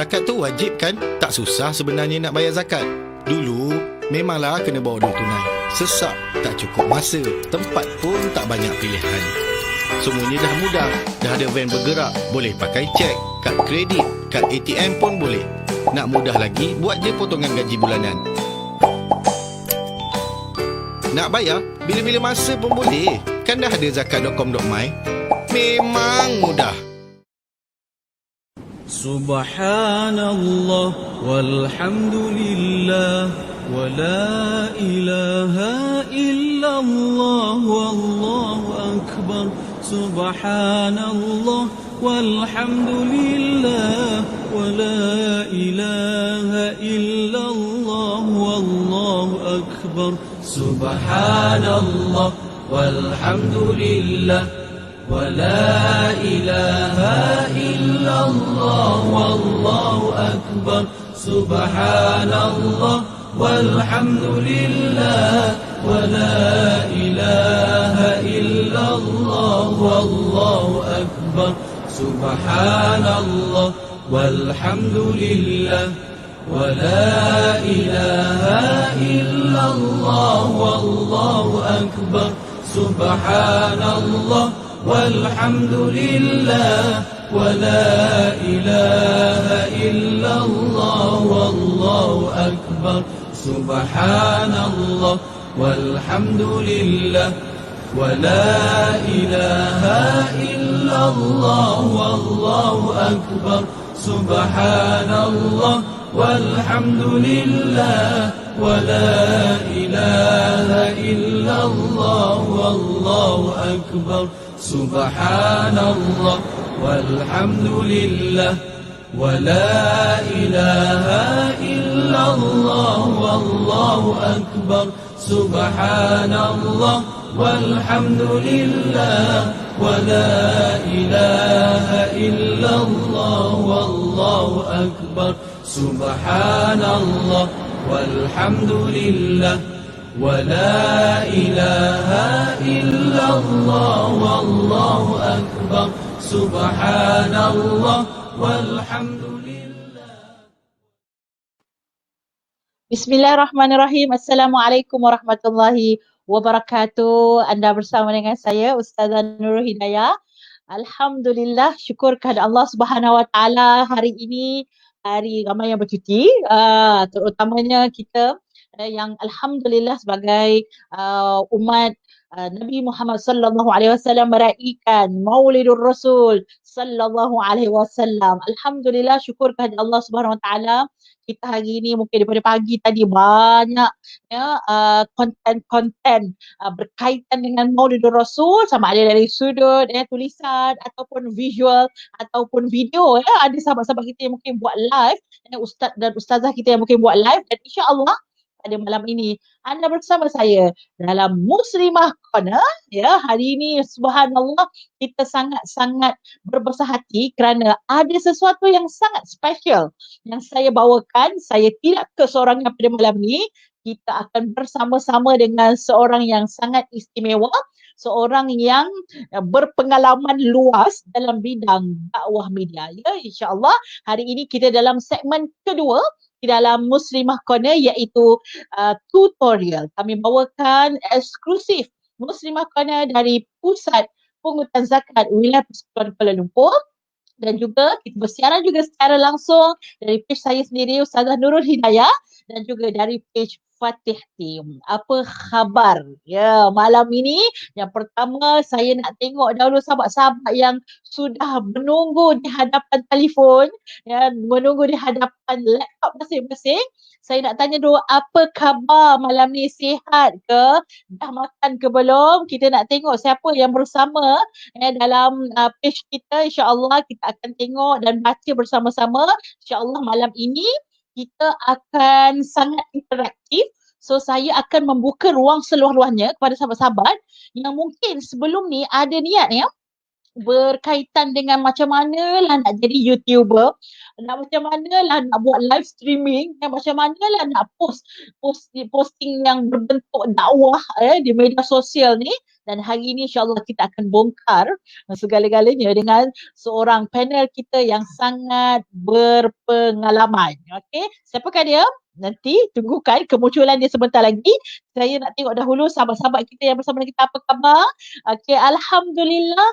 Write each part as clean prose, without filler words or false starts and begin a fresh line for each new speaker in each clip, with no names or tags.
Zakat tu wajib kan? Tak susah sebenarnya nak bayar zakat. Dulu, memanglah kena bawa duit tunai. Sesak, tak cukup masa. Tempat pun tak banyak pilihan. Semuanya dah mudah. Dah ada van bergerak. Boleh pakai cek, kad kredit, kad ATM pun boleh. Nak mudah lagi, buat je potongan gaji bulanan. Nak bayar, bila-bila masa pun boleh. Kan dah ada zakat.com.my. Memang mudah.
Subhanallah walhamdulillah wa la ilaha illallah wallahu akbar. Subhanallah walhamdulillah wa la ilaha illallah wallahu akbar. Subhanallah walhamdulillah ولا إله إلا الله والله أكبر سبحان الله والحمد لله ولا إله إلا الله والله أكبر سبحان الله والحمد لله ولا إله إلا الله والله أكبر سبحان الله والحمد لله ولا إله إلا الله والله أكبر سبحان الله والحمد لله ولا إله إلا الله والله أكبر سبحان الله والحمد لله ولا إله إلا الله والله أكبر سبحان الله والحمد لله ولا إله إلا الله والله أكبر سبحان الله والحمد لله ولا إله إلا الله والله أكبر سبحان الله والحمد لله ولا إله إلا الله والله أكبر سبحان الله والحمد لله.
Bismillahirrahmanirrahim. Assalamualaikum warahmatullahi wabarakatuh. Anda bersama dengan saya Ustazah Nurul Hidayah. Alhamdulillah, syukur kepada Allah Subhanahu Wa Taala, hari ini hari ramai yang bercuti, terutamanya kita yang alhamdulillah sebagai umat Nabi Muhammad sallallahu alaihi wasallam meraihkan Maulidur Rasul sallallahu alaihi wasallam. Alhamdulillah, syukur kepada Allah Subhanahu Wa Taala, kita hari ini mungkin daripada pagi tadi banyak konten-konten berkaitan dengan Maulidur Rasul, sama ada dari sudut tulisan ataupun visual ataupun video. Ada sahabat-sahabat kita yang mungkin buat live, ustaz dan ustazah kita yang mungkin buat live, dan insya-Allah pada malam ini anda bersama saya dalam Muslimah Corner. Hari ini subhanallah kita sangat-sangat berbesar hati kerana ada sesuatu yang sangat special yang saya bawakan. Saya tidak keseorangan pada malam ini. Kita akan bersama-sama dengan seorang yang sangat istimewa, seorang yang berpengalaman luas dalam bidang dakwah media. InsyaAllah hari ini kita dalam segmen kedua di dalam Muslimah Corner, iaitu tutorial. Kami bawakan eksklusif Muslimah Corner dari Pusat Pungutan Zakat Wilayah Persekutuan Kuala Lumpur, dan juga kita bersiaran juga secara langsung dari page saya sendiri Ustazah Nurul Hidayah, dan juga dari page Fatih Team. Apa khabar? Malam ini yang pertama saya nak tengok dahulu sahabat-sahabat yang sudah menunggu di hadapan telefon, menunggu di hadapan laptop masing-masing. Saya nak tanya dulu, apa khabar malam ni? Sihat ke? Dah makan ke belum? Kita nak tengok siapa yang bersama dalam page kita. InsyaAllah kita akan tengok dan baca bersama-sama. InsyaAllah malam ini kita akan sangat interaktif. So saya akan membuka ruang seluas-luasnya kepada sahabat-sahabat yang mungkin sebelum ni ada niat berkaitan dengan macam manalah nak jadi YouTuber, macam manalah nak buat live streaming, dan macam manalah nak posting yang berbentuk dakwah di media sosial ni. Dan hari ini insyaAllah kita akan bongkar segala-galanya dengan seorang panel kita yang sangat berpengalaman. Okey, siapakah dia? Nanti tunggukan kemunculan dia sebentar lagi. Saya nak tengok dahulu sahabat-sahabat kita yang bersama dengan kita apa khabar. Okey, Alhamdulillah.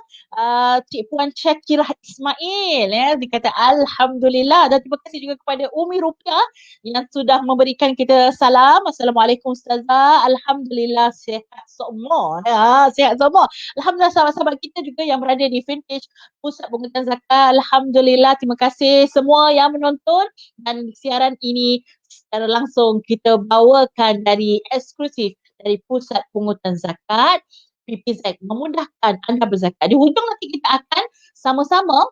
Cik Puan Syakirah Ismail dia kata Alhamdulillah, dan terima kasih juga kepada Umi Rupiah yang sudah memberikan kita salam. Assalamualaikum Ustazah. Alhamdulillah sihat semua. Sihat semua. Alhamdulillah sahabat-sahabat kita juga yang berada di Vintage Pusat Pengurusan Zakat. Alhamdulillah, terima kasih semua yang menonton, dan siaran ini secara langsung kita bawakan dari eksklusif dari Pusat Pungutan Zakat PPZ, memudahkan anda berzakat. Di hujung nanti kita akan sama-sama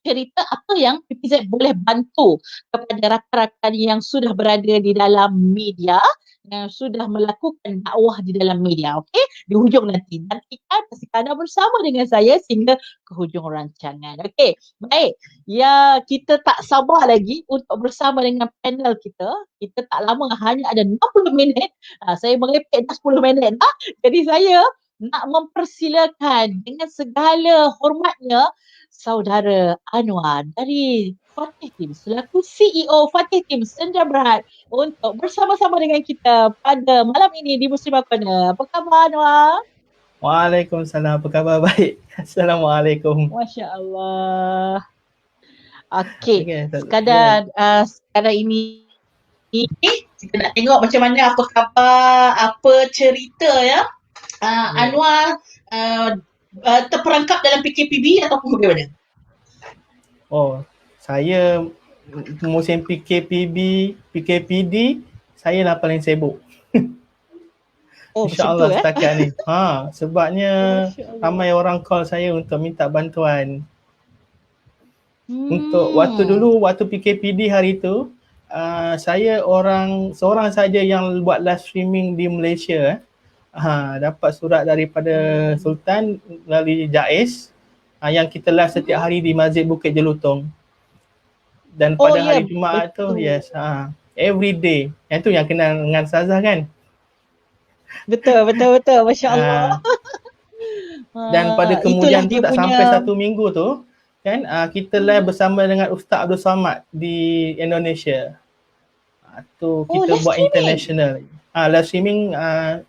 cerita apa yang PPZ boleh bantu kepada rakan-rakan yang sudah berada di dalam media, yang sudah melakukan dakwah di dalam media. Okey, di hujung nanti. Nantikan, pastikan anda bersama dengan saya sehingga ke hujung rancangan. Okey, baik. Ya, kita tak sabar lagi untuk bersama dengan panel kita. Kita tak lama, hanya ada 60 minit. Saya merepek dah 10 minit dah. Jadi saya nak mempersilakan dengan segala hormatnya Saudara Anwar dari Fatih Team selaku CEO Fatih Team Senja Berhad untuk bersama-sama dengan kita pada malam ini di Muslimah Corner. Apa khabar Anwar?
Waalaikumsalam. Apa khabar? Baik. Assalamualaikum.
Masya Allah. Okey, sekadar ini kita nak tengok macam mana, apa khabar, apa cerita ya. Anwar terperangkap dalam PKPB ataupun bagaimana?
Oh, saya musim PKPD saya lah paling sibuk.
Oh,
InsyaAllah
betul,
setakat ni. Sebabnya ramai orang call saya untuk minta bantuan. Untuk waktu PKPD hari tu, saya seorang saja yang buat live streaming di Malaysia. Dapat surat daripada Sultan melalui Jais yang kita live setiap hari di Masjid Bukit Jelutong. Dan pada hari Jumaat tu, yes, every day. Yang tu yang kenal dengan Ustazah kan?
Betul. Masya Allah.
Dan pada kemudian tu tak sampai 1 minggu tu, kan, kita live bersama dengan Ustaz Abdul Samad di Indonesia. Tu kita buat international. Live streaming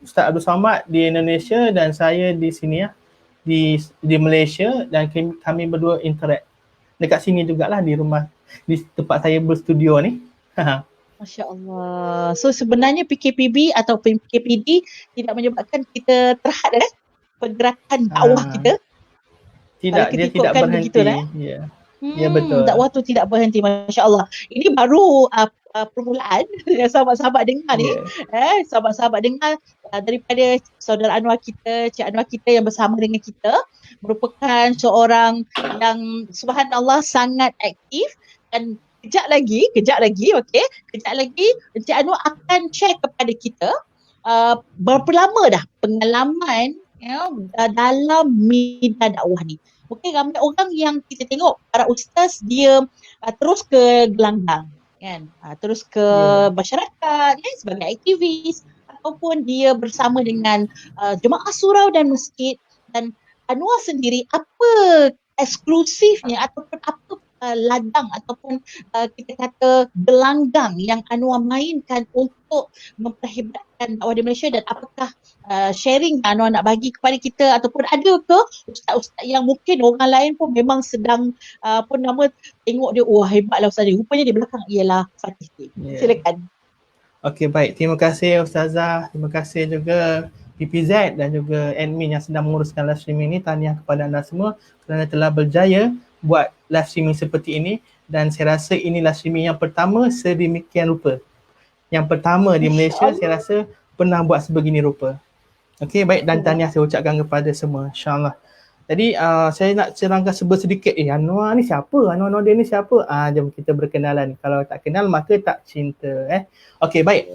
Ustaz Abdul Samad di Indonesia dan saya di sini di Malaysia, dan kami berdua interact dekat sini jugalah di rumah, di tempat saya berstudio ni.
Masya Allah. So sebenarnya PKPB atau PKPD tidak menyebabkan kita terhad pergerakan dakwah kita.
Tidak, dia tidak berhenti. Ya betul.
Dakwah tu tidak berhenti, Masya Allah. Ini baru permulaan yang sahabat-sahabat dengar ni. Sahabat-sahabat dengar daripada saudara Anwar kita, Cik Anwar kita yang bersama dengan kita, merupakan seorang yang subhanallah sangat aktif. Dan kejap lagi, okey. Kejap lagi Cik Anwar akan share kepada kita berapa lama dah pengalaman dalam media dakwah ni. Mungkin ramai orang yang kita tengok para ustaz dia terus ke gelanggang kan, terus ke masyarakat sebagai aktivis, ataupun dia bersama dengan jemaah surau dan masjid. Dan Anwar sendiri, apa eksklusifnya ataupun apa ladang ataupun kita kata gelanggang yang Anwar mainkan untuk memperhebatkan dakwah di Malaysia, dan apakah sharing yang Anwar nak bagi kepada kita, ataupun ada ke ustaz-ustaz yang mungkin orang lain pun memang sedang tengok dia, wah hebatlah ustaz dia, rupanya di belakang ialah Fatih Team. Silakan.
Okey, baik, terima kasih Ustazah, terima kasih juga PPZ dan juga admin yang sedang menguruskan live streaming ini. Tahniah kepada anda semua kerana telah berjaya buat live streaming seperti ini, dan saya rasa ini live streaming yang pertama sedemikian rupa. Yang pertama di Malaysia, saya rasa pernah buat sebegini rupa. Okey, baik, dan tahniah saya ucapkan kepada semua, insya-Allah. Jadi saya nak cerangkan sedikit, Anwar ni siapa? Anwar dia ni siapa? Jom kita berkenalan. Kalau tak kenal maka tak cinta. Okey, baik.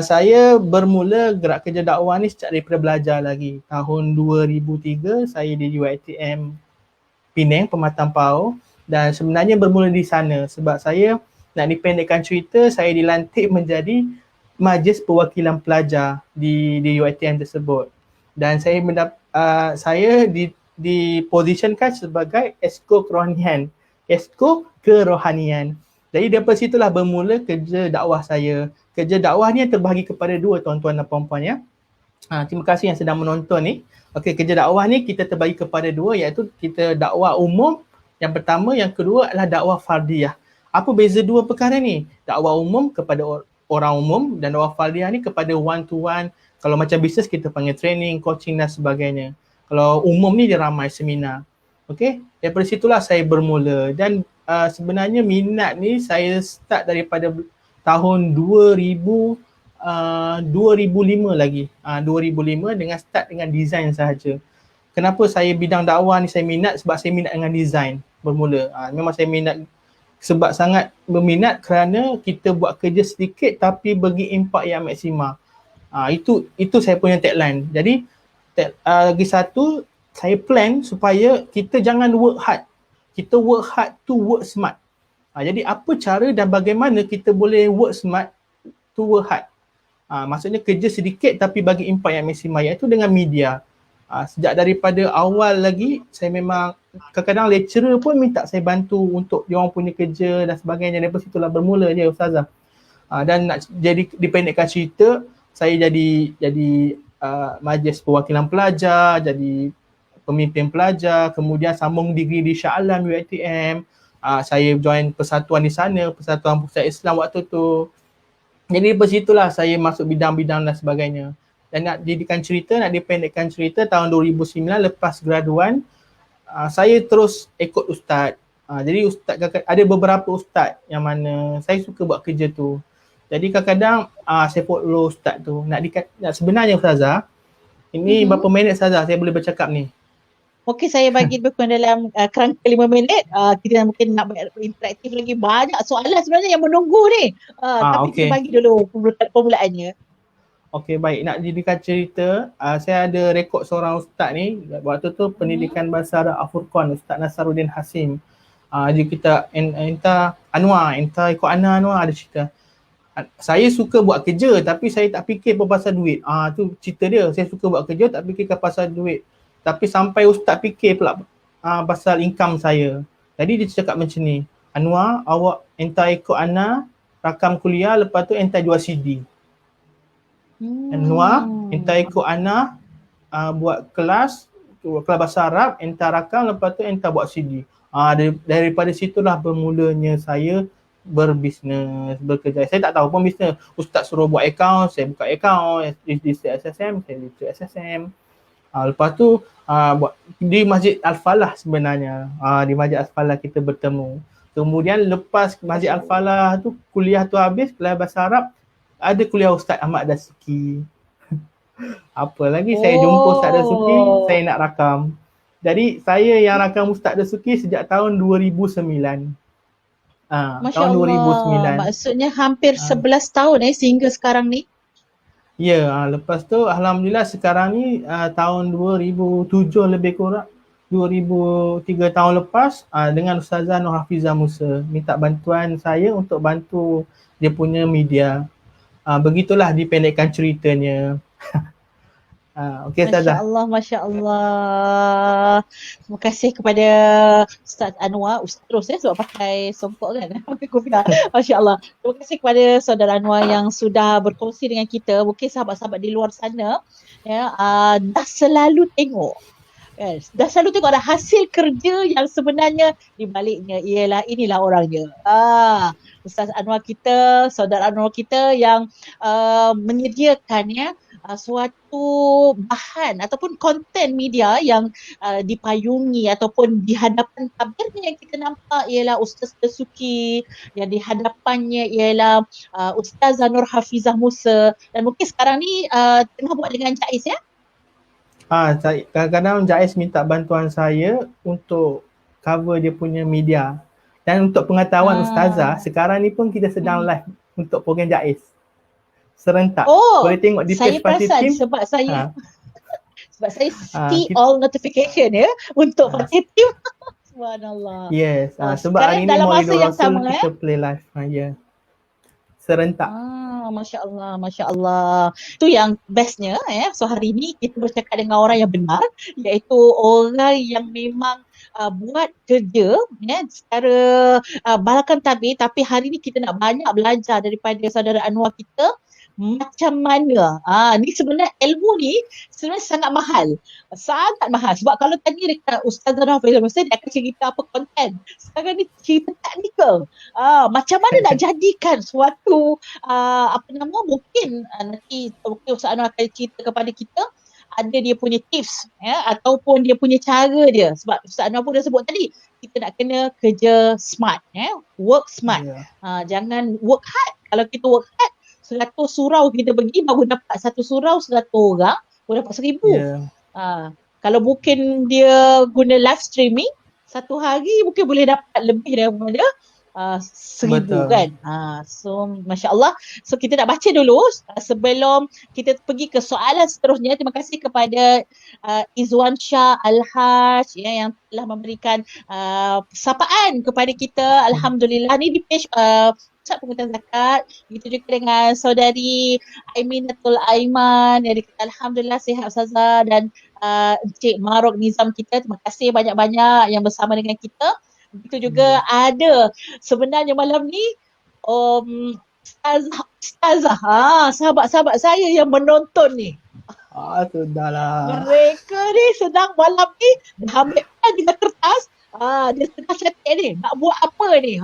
Saya bermula gerak kerja dakwah ni sejak daripada belajar lagi. Tahun 2003 saya di UiTM Penang, Pematang Pau, dan sebenarnya bermula di sana sebab saya nak dipendekkan cerita, saya dilantik menjadi Majlis Perwakilan Pelajar di UiTM tersebut. Dan saya dipositionkan sebagai Esko Kerohanian. Jadi daripada situlah bermula kerja dakwah saya. Kerja dakwah ni terbahagi kepada dua, tuan-tuan dan puan-puan ya. Terima kasih yang sedang menonton ni. Okey, kerja dakwah ni kita terbagi kepada dua, iaitu kita dakwah umum yang pertama, yang kedua adalah dakwah fardiyah. Apa beza dua perkara ni? Dakwah umum kepada orang umum dan dakwah fardiyah ni kepada one to one. Kalau macam bisnes kita panggil training, coaching dan sebagainya. Kalau umum ni dia ramai seminar. Okey, daripada situlah saya bermula dan sebenarnya minat ni saya start daripada tahun 2005 lagi. 2005 dengan start dengan design sahaja. Kenapa saya bidang dakwah ni saya minat? Sebab saya minat dengan design bermula. Memang saya minat sebab sangat berminat kerana kita buat kerja sedikit tapi bagi impak yang maksima. Itu saya punya tagline. Jadi lagi satu, saya plan supaya kita jangan work hard. Kita work hard to work smart. Jadi apa cara dan bagaimana kita boleh work smart to work hard. Maksudnya kerja sedikit tapi bagi impak yang maksima, iaitu dengan media. Sejak daripada awal lagi, saya memang kadang-kadang lecturer pun minta saya bantu untuk dia orang punya kerja dan sebagainya. Daripada situlah bermula je Ustazah. Dan nak jadi dipendekkan cerita, saya jadi Majlis Perwakilan Pelajar, jadi pemimpin pelajar, kemudian sambung degree di Shah Alam UiTM. Saya join persatuan di sana, Persatuan Pusat Islam waktu tu. Jadi dari situlah saya masuk bidang-bidang dan sebagainya. Dan nak dipendekkan cerita, tahun 2009 lepas graduan, saya terus ikut ustaz. Jadi ada beberapa ustaz yang mana saya suka buat kerja tu. Jadi kadang-kadang saya follow ustaz tu. Sebenarnya Ustazah, ini berapa minit Ustazah saya boleh bercakap ni?
Okey, saya bagi lebih kurang dalam kerangka 5 minit. Kita mungkin nak interaktif lagi, banyak soalan sebenarnya yang menunggu ni. Tapi kita bagi dulu permulaannya. Okey, baik. Nak jadikan cerita, saya ada rekod seorang ustaz ni. Waktu tu pendidikan bahasa Arab Al-Furqan, Ustaz Nasaruddin Hasim. Jadi kita entah ikut Anwar ada cerita. Saya suka buat kerja tapi saya tak fikir pasal duit. Tu cerita dia. Saya suka buat kerja tak fikirkan pasal duit. Tapi sampai ustaz fikir pula pasal income saya. Jadi dia cakap macam ni, Anwar, awak entah ikut Ana rakam kuliah, lepas tu entah jual CD. Anwar, entah ikut Ana buat kelas bahasa Arab, entah rakam, lepas tu entah buat CD. Daripada situlah bermulanya saya berbisnes, bekerja. Saya tak tahu pun bisnes. Ustaz suruh buat account, saya buka account, di SSM, saya di SSM. Lepas tu di Masjid Al-Falah sebenarnya. Di Masjid Al-Falah kita bertemu. Kemudian lepas Masjid Al-Falah tu, kuliah tu habis, kuliah bahasa Arab, ada kuliah Ustaz Ahmad Dasuki. Apa lagi, saya jumpa Ustaz Dasuki, saya nak rakam. Jadi saya yang rakam Ustaz Dasuki sejak tahun 2009. Tahun 2009. Maksudnya hampir 11 tahun sehingga sekarang ni.
Ya, lepas tu alhamdulillah sekarang ni tahun 2007 lebih kurang, 2003 tahun lepas dengan Ustazah Nur Hafizah Musa minta bantuan saya untuk bantu dia punya media. Begitulah dipendekkan ceritanya. Okey Ustazah.
Masya Allah. Terima kasih kepada Ustaz Anwar. Ustaz terus sebab pakai songkok kan. Masya Allah. Terima kasih kepada saudara Anwar yang sudah berkongsi dengan kita. Mungkin sahabat-sahabat di luar sana dah selalu tengok. Yes, dah selalu tengok ada hasil kerja yang sebenarnya di baliknya ialah inilah orangnya. Ustaz Anwar kita, saudara Anwar kita yang menyediakan suatu bahan ataupun konten media yang dipayungi ataupun di hadapan tabirnya yang kita nampak ialah Ustaz Dasuki, yang di hadapannya ialah Ustazah Nur Hafizah Musa, dan mungkin sekarang ni tengah buat dengan Jais ya?
Kadang-kadang Jais minta bantuan saya untuk cover dia punya media. Dan untuk pengetahuan Ustazah, sekarang ni pun kita sedang live untuk program Jais. Serentak. Boleh tengok di page Party Team.
Sebab saya see all notification untuk Party Team. Subhanallah.
Yes, sebab
Sekarang
hari ni
dalam masa
Maulidul
yang
Rasul
sama
kita play live. Ya. Serentak.
Masya Allah, Masya Allah. Itu yang bestnya So hari ini kita bercakap dengan orang yang benar, iaitu orang yang memang buat kerja secara balakan tabir, tapi hari ini kita nak banyak belajar daripada saudara Anwar kita macam mana. Ni sebenarnya ilmu ni sebenarnya sangat mahal. Sangat mahal. Sebab kalau tadi dekat Ustazah Nafizah, dia akan cerita apa konten. Sekarang ni cerita teknikal. Macam mana nak jadikan suatu mungkin nanti Ustaz Anwar akan cerita kepada kita ada dia punya tips ataupun dia punya cara dia. Sebab Ustaz Anwar pun dah sebut tadi, kita nak kena kerja smart, work smart. Jangan work hard. Kalau kita work hard, 100 surau kita pergi baru dapat 1 surau 100 orang, baru dapat 1000. Kalau mungkin dia guna live streaming, satu hari mungkin boleh dapat lebih daripada 1000 kan. So Masya Allah. So kita nak baca dulu sebelum kita pergi ke soalan seterusnya. Terima kasih kepada Izwan Shah Al-Haj yang telah memberikan sapaan kepada kita. Alhamdulillah. Ni di page Pusat Pengurusan Zakat. Begitu juga dengan saudari Aiminatul Aiman yang dikata Alhamdulillah sihat Ustazah, dan Encik Marok Nizam kita. Terima kasih banyak-banyak yang bersama dengan kita. Begitu juga ada sebenarnya malam ni Ustazah, sahabat-sahabat saya yang menonton ni.
Sudahlah.
Mereka ni sedang malam ni dah ambil pen dengan kertas. Dia tengah cakap ni, nak buat apa ni?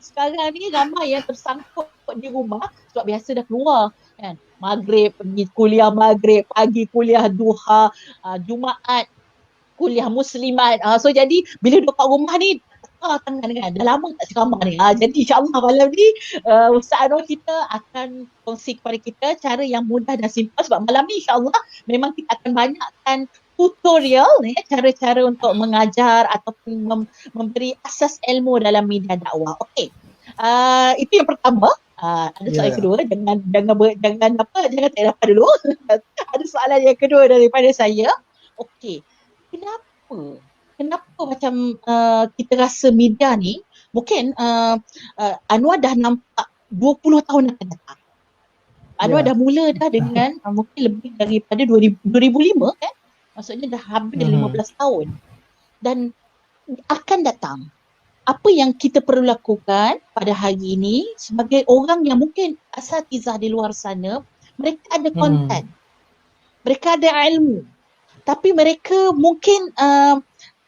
Sekarang ni ramai yang tersangkut di rumah sebab biasa dah keluar kan. Maghrib pergi kuliah maghrib, pagi kuliah duha, Jumaat kuliah muslimat. So jadi bila duduk kat rumah ni tangan kan, dah lama tak ceramah ni. Jadi insyaAllah malam ni Ustaz Anwar kita akan kongsi kepada kita cara yang mudah dan simple. Sebab malam ni insyaAllah memang kita akan banyakkan tutorial cara-cara untuk mengajar ataupun memberi asas ilmu dalam media dakwah. Okey. Itu yang pertama. Ada soalan kedua, jangan tak dapat dulu. Ada soalan yang kedua daripada saya. Okey. Kenapa macam kita rasa media ni mungkin Anwar dah nampak 20 tahun akan datang. Anwar dah mula dah dengan mungkin lebih daripada 2005 kan. Maksudnya dah hampir 15 tahun. Dan akan datang. Apa yang kita perlu lakukan pada hari ini sebagai orang yang mungkin asatizah di luar sana, mereka ada konten. Mereka ada ilmu. Tapi mereka mungkin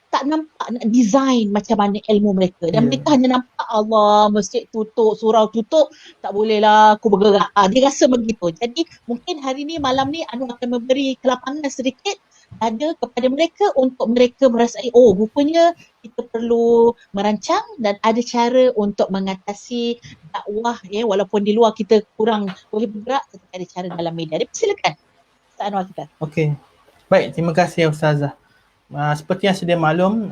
tak nampak nak design macam mana ilmu mereka. Dan mereka hanya nampak Allah, masjid tutup, surau tutup, tak bolehlah aku bergerak. Dia rasa begitu. Jadi mungkin hari ni, malam ni Anwar akan memberi kelapangan sedikit ada kepada mereka untuk mereka merasai, rupanya kita perlu merancang dan ada cara untuk mengatasi dakwah walaupun di luar kita kurang boleh bergerak, tetapi ada cara dalam media. Silakan Ustaz Anwar kita.
Okey. Baik, terima kasih Ustazah. Seperti yang sedia maklum,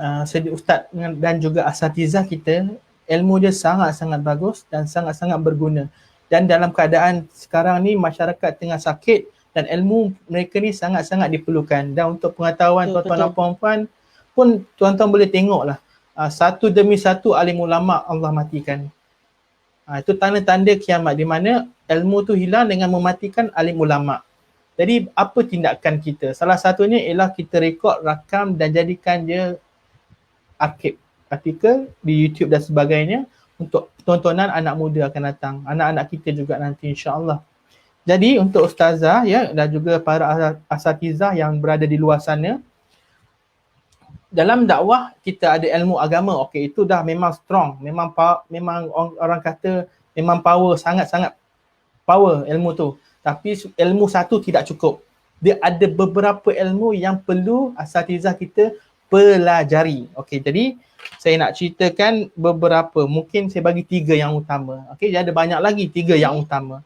Ustaz dan juga asatizah kita, ilmu dia sangat-sangat bagus dan sangat-sangat berguna. Dan dalam keadaan sekarang ni masyarakat tengah sakit dan ilmu mereka ni sangat-sangat diperlukan. Dan untuk pengetahuan tuan-tuan dan puan-puan pun tuan-tuan boleh tengoklah, satu demi satu alim ulama Allah matikan. Itu tanda-tanda kiamat di mana ilmu tu hilang dengan mematikan alim ulama. Jadi apa tindakan kita? Salah satunya ialah kita rekod, rakam dan jadikan dia artikel di YouTube dan sebagainya untuk tontonan anak muda akan datang, anak-anak kita juga nanti insya-Allah. Jadi untuk ustazah dan juga para asatizah yang berada di luar sana, dalam dakwah kita ada ilmu agama, okey, itu dah memang strong, memang orang kata memang power, sangat-sangat power ilmu tu. Tapi ilmu satu tidak cukup. Dia ada beberapa ilmu yang perlu asatizah kita pelajari. Okey, jadi saya nak ceritakan beberapa, mungkin saya bagi 3 yang utama. Okey, ada banyak lagi 3 yang utama.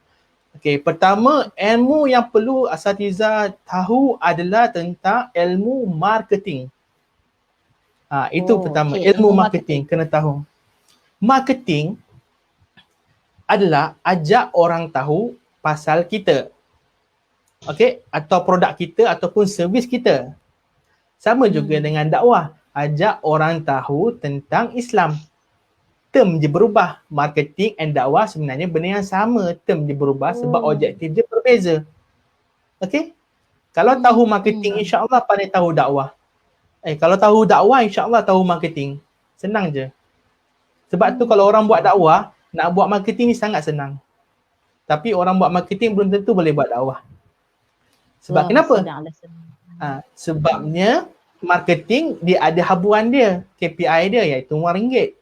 Okey, pertama ilmu yang perlu asatizah tahu adalah tentang ilmu marketing. Itu pertama, ilmu marketing kena tahu. Marketing adalah ajak orang tahu pasal kita. Okey, atau produk kita ataupun servis kita. Sama juga dengan dakwah. ajak orang tahu tentang Islam. Term je berubah. Marketing and dakwah sebenarnya benda yang sama. Term je berubah sebab objektif dia berbeza. Okay? Kalau tahu marketing, insya-Allah pandai tahu dakwah. Kalau tahu dakwah, insya-Allah tahu marketing. Senang je. Sebab tu kalau orang buat dakwah, nak buat marketing ni sangat senang. Tapi orang buat marketing belum tentu boleh buat dakwah. Sebab kenapa? Sebabnya marketing dia ada habuan dia, KPI dia iaitu RM1.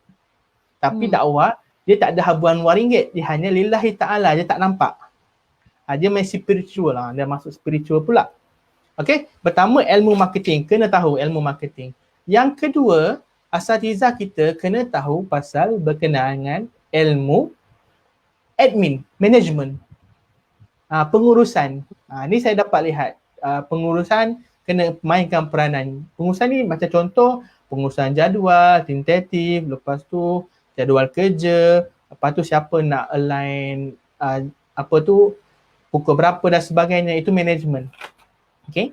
Tapi dakwah dia tak ada habuan RM1, dia hanya lillahi ta'ala, dia tak nampak. Dia main spiritual lah, dia masuk spiritual pula. Okay, pertama ilmu marketing, kena tahu ilmu marketing. Yang kedua, asatizah kita kena tahu pasal berkenaan dengan ilmu admin, management, pengurusan. Ni saya dapat lihat, pengurusan kena mainkan peranan. Pengurusan ni macam contoh, pengurusan jadual, tentatif, lepas tu jadual kerja, lepas tu siapa nak align, pukul berapa dan sebagainya, itu management. Okay?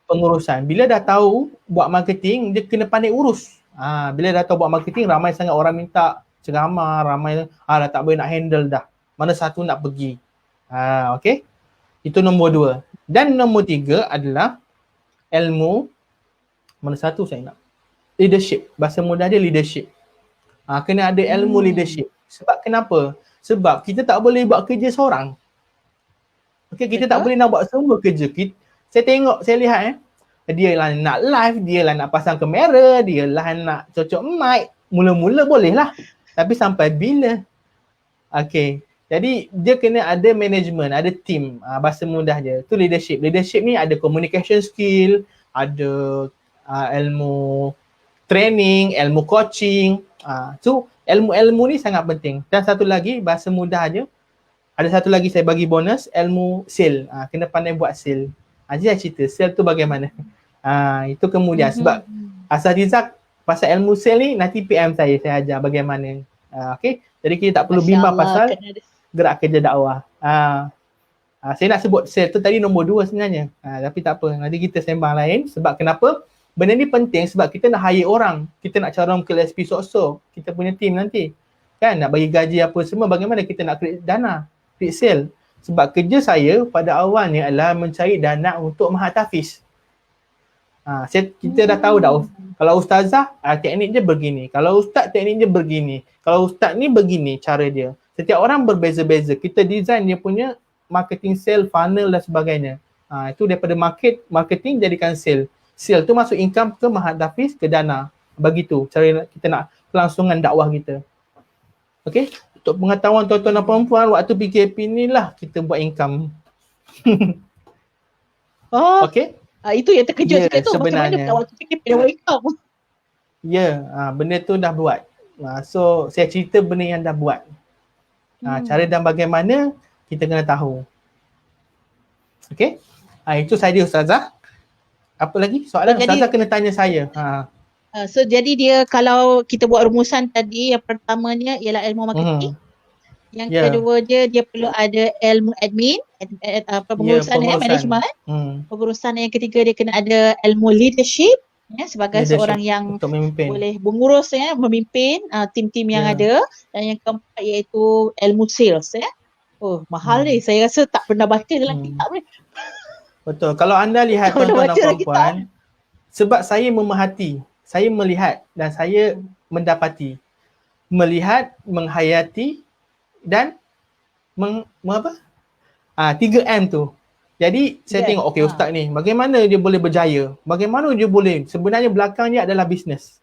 Pengurusan. Bila dah tahu buat marketing, dia kena pandai urus. Bila dah tahu buat marketing, ramai sangat orang minta ceramah, ramai dah tak boleh nak handle dah. Mana satu nak pergi. Okay? Itu nombor 2. Dan nombor 3 adalah ilmu, mana satu saya nak? Leadership. Bahasa mudah dia leadership. Kena ada ilmu leadership. Sebab kenapa? Sebab kita tak boleh buat kerja seorang. Okay, kita tak boleh nak buat semua kerja. Saya lihat dia lah nak live, dia lah nak pasang kamera, dia lah nak cocok mic. Mula-mula boleh lah. Tapi sampai bila? Okay. Jadi dia kena ada management, ada team. Bahasa mudah je. Tu leadership. Leadership ni ada communication skill, ada ilmu training, ilmu coaching. So ilmu-ilmu ni sangat penting. Dan satu lagi, bahasa mudah je, ada satu lagi saya bagi bonus, ilmu sale. Kena pandai buat sale. Jadi saya cerita, sale tu bagaimana. Itu kemudian sebab asatizah pasal ilmu sale ni nanti PM saya ajar bagaimana. Okay. Jadi kita tak perlu bimbang pasal gerak kerja dakwah. Saya nak sebut sale tu tadi nombor 2 sebenarnya. Tapi tak apa, nanti kita sembang lain. Sebab kenapa? Benda ni penting sebab kita nak hire orang. Kita nak cara ke LSP sok-sok. Kita punya team nanti. Kan nak bagi gaji apa semua, bagaimana kita nak create dana, create sale. Sebab kerja saya pada awalnya adalah mencari dana untuk Mahat Hafiz. Kita dah tahu dah, kalau ustazah teknik dia begini, kalau ustaz teknik dia begini, kalau ustaz ni begini cara dia. Setiap orang berbeza-beza. Kita design dia punya marketing sale, funnel dan sebagainya. Itu daripada marketing jadikan sale. Sale tu masuk income ke Mahat Hafiz, ke dana. Begitu cara kita nak kelangsungan dakwah kita. Okey, untuk pengetahuan tuan-tuan dan puan-puan, waktu PKP ni lah kita buat income. Okey.
Itu yang terkejut sikit tu.
Sebenarnya.
Macam mana waktu PKP dia buat income?
Benda tu dah buat. So saya cerita benda yang dah buat. Cara dan bagaimana kita kena tahu. Okey. Itu saja ustazah. Apa lagi? Soalan ustazah kena tanya saya.
So jadi dia kalau kita buat rumusan tadi, yang pertamanya ialah ilmu marketing. Yang kedua dia perlu ada ilmu admin, pengurusan management. Pengurusan yang ketiga dia kena ada ilmu leadership, sebagai seorang yang boleh mengurus, memimpin tim-tim yang ada. Dan yang keempat iaitu ilmu sales. Mahal ni. Saya rasa tak pernah baca dalam kitab ni.
Betul. Kalau anda lihat tuan-tuan dan puan-puan, sebab saya memerhati, saya melihat dan saya mendapati. Melihat, menghayati dan 3M tu. Jadi saya tengok okey ustaz ni bagaimana dia boleh berjaya? Bagaimana dia boleh? Sebenarnya belakangnya adalah bisnes.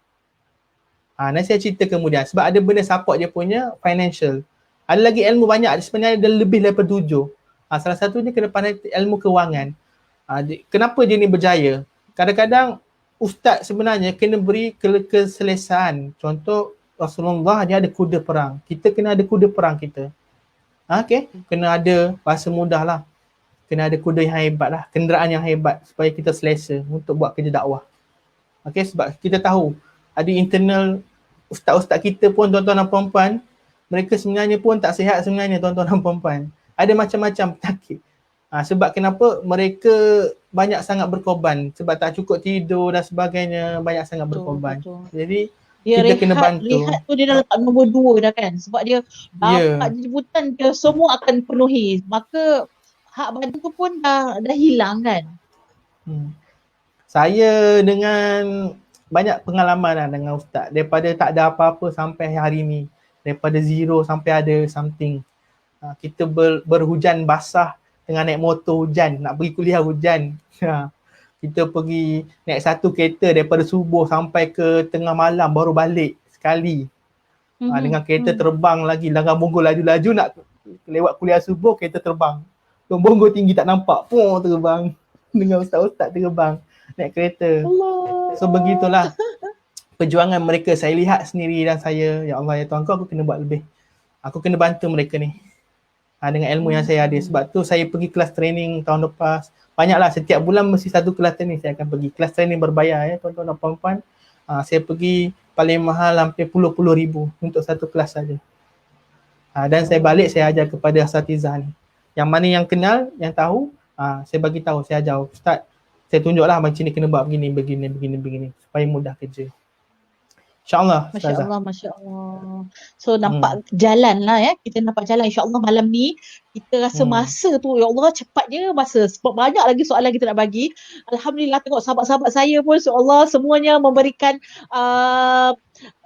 Nanti saya cerita kemudian sebab ada benda support dia punya financial. Ada lagi ilmu banyak, sebenarnya ada lebih daripada 7. Salah satunya kena pandai ilmu kewangan. Kenapa dia ni berjaya? Kadang-kadang ustaz sebenarnya kena beri keselesaan. Contoh Rasulullah dia ada kuda perang. Kita kena ada kuda perang kita. Okay? Kena ada, bahasa mudah lah. Kena ada kuda yang hebat lah. Kenderaan yang hebat supaya kita selesa untuk buat kerja dakwah. Okay? Sebab kita tahu ada internal ustaz-ustaz kita pun tuan-tuan dan puan-puan, mereka sebenarnya pun tak sihat sebenarnya tuan-tuan dan puan-puan. Ada macam-macam penyakit. Sebab kenapa mereka banyak sangat berkorban sebab tak cukup tidur dan sebagainya, banyak sangat
Betul,
berkorban.
betul.
Jadi
Dia
kita kena
rehat
bantu.
tu dia dah letak nombor 2 dah kan. Sebab dia
Ya.
dapat jemputan dia semua akan penuhi. Maka hak badan tu pun dah hilang kan.
Saya dengan banyak pengalaman lah dengan Ustaz. Daripada tak ada apa-apa sampai hari ni. Daripada zero sampai ada something. Kita berhujan basah dengan naik motor hujan. Nak pergi kuliah hujan. Kita pergi naik satu kereta daripada subuh sampai ke tengah malam baru balik sekali. Dengan kereta terbang lagi. Langgar Bonggol laju-laju nak lewat kuliah subuh, kereta terbang. Bonggol tinggi tak nampak. Pum terbang. Dengan ustaz-ustaz terbang naik kereta.
Allah.
So begitulah perjuangan mereka. Saya lihat sendiri dan saya, ya Allah ya Tuhan aku kena buat lebih. Aku kena bantu mereka ni. Dengan ilmu yang saya ada. Sebab tu saya pergi kelas training tahun lepas. Banyaklah, setiap bulan mesti satu kelas training saya akan pergi. Kelas training berbayar ya tuan-tuan dan puan-puan. Saya pergi paling mahal hampir puluh ribu untuk satu kelas saja. Dan saya balik saya ajar kepada asatizah ni. Yang mana yang kenal, yang tahu, saya bagi tahu, saya ajar. Ustaz, saya tunjuklah macam ni kena buat begini supaya mudah kerja. InsyaAllah.
Masya Allah, Masya Allah. So nampak jalan lah ya. Kita nampak jalan. InsyaAllah malam ni kita rasa masa tu, ya Allah cepat je masa. Sebab banyak lagi soalan kita nak bagi. Alhamdulillah tengok sahabat-sahabat saya pun, insyaAllah semuanya memberikan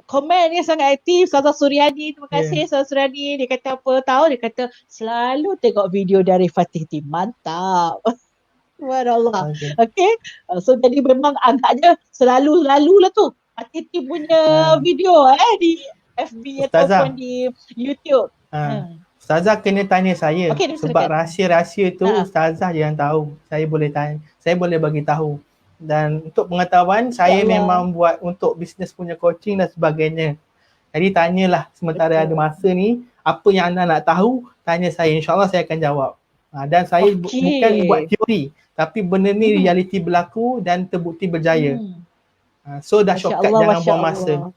komen yang sangat aktif. Ustazah Suryani, terima kasih Ustazah Suryani. Dia kata apa tahu? Dia kata selalu tengok video dari Fatih Team. Mantap. Subhanallah. Okay. So jadi memang agaknya selalu-lalu lah tu Fatih Team punya video di FB
Ustazah,
ataupun di YouTube.
Ustazah kena tanya saya. Sebab
silakan.
rahsia-rahsia tu Ustazah je yang tahu. Saya boleh tanya, saya boleh bagi tahu. Dan untuk pengetahuan, saya memang buat untuk bisnes punya coaching dan sebagainya. Jadi tanyalah sementara ada masa ni, apa yang anda nak tahu, tanya saya. InsyaAllah saya akan jawab. Dan saya bukan buat teori, tapi benda ni realiti berlaku dan terbukti berjaya. So dah shortcut, jangan buang masa.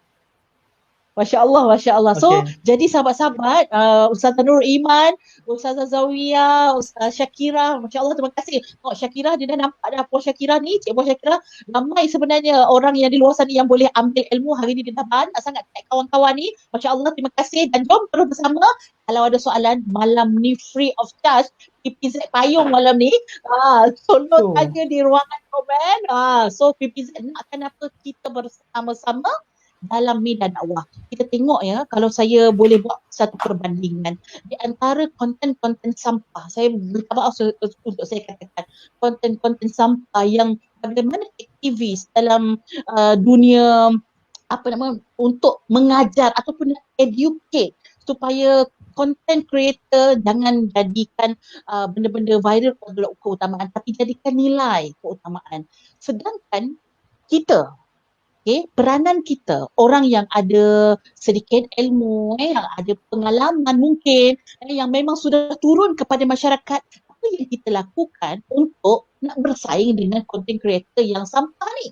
Masya Allah, Masya Allah. So, jadi sahabat-sahabat, Ustazah Nur Iman, Ustazah Zawiyah, Ustazah Syakira, Masya Allah, terima kasih. Oh, Syakira, dia dah nampak dah Puan Syakira ni, Cik Puan Syakira, ramai sebenarnya orang yang di luar sana yang boleh ambil ilmu. Hari ni dia dah banyak sangat kawan-kawan ni. Masya Allah, terima kasih. Dan jom terus bersama. Kalau ada soalan, malam ni free of charge. PPZ payung malam ni. Tolong tanya di ruangan komen. So, PPZ nakkan apa kita bersama-sama dalam medan dakwah. Kita tengok ya, kalau saya boleh buat satu perbandingan di antara konten-konten sampah, saya minta maaf untuk saya katakan konten-konten sampah yang bagaimana aktivis dalam dunia untuk mengajar ataupun educate supaya content creator jangan jadikan benda-benda viral adalah keutamaan, tapi jadikan nilai keutamaan. Sedangkan kita, peranan kita, orang yang ada sedikit ilmu, yang ada pengalaman mungkin, yang memang sudah turun kepada masyarakat, apa yang kita lakukan untuk nak bersaing dengan content creator yang sampah ni?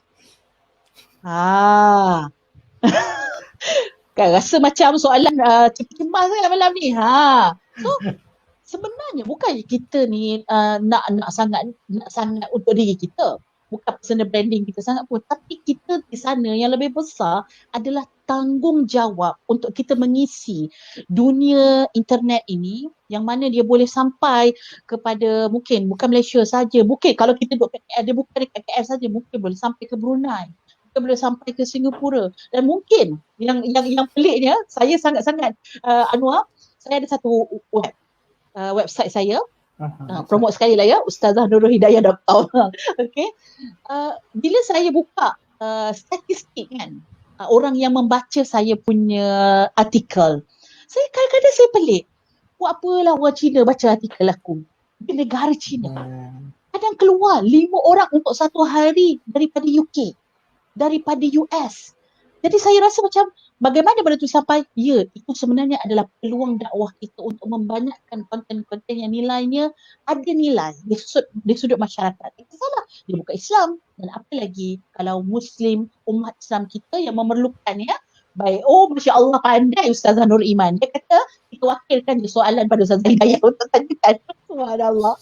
Kan rasa macam soalan cemas kan malam ni. So sebenarnya bukan kita ni nak sangat untuk diri kita. Bukan personal branding kita sangat pun, tapi kita di sana yang lebih besar adalah tanggungjawab untuk kita mengisi dunia internet ini, yang mana dia boleh sampai kepada mungkin bukan Malaysia saja, mungkin kalau kita duduk KL, dia bukan dekat KL saja, mungkin boleh sampai ke Brunei, mungkin boleh sampai ke Singapura, dan mungkin yang peliknya, saya sangat-sangat Anwar, saya ada satu website saya. Promote sekali lah ya, ustazahnurulhidayah.com. Okay. Bila saya buka statistik kan, orang yang membaca saya punya artikel, saya kadang-kadang saya pelik. Buat apalah orang Cina baca artikel aku di negara Cina. Kadang keluar 5 orang untuk satu hari daripada UK, daripada US. Jadi saya rasa macam bagaimana benda tu sampai? Ya, itu sebenarnya adalah peluang dakwah kita untuk membanyakkan konten-konten yang nilainya ada nilai di sudut masyarakat. Itu salah. Dia bukan Islam. Dan apa lagi kalau Muslim, umat Islam kita yang memerlukan ya. Baik. Oh, Masya Allah pandai Ustazah Nur Iman. Dia kata, kita wakilkan je soalan pada Ustazah Hidayah untuk tanyakan. Subhanallah.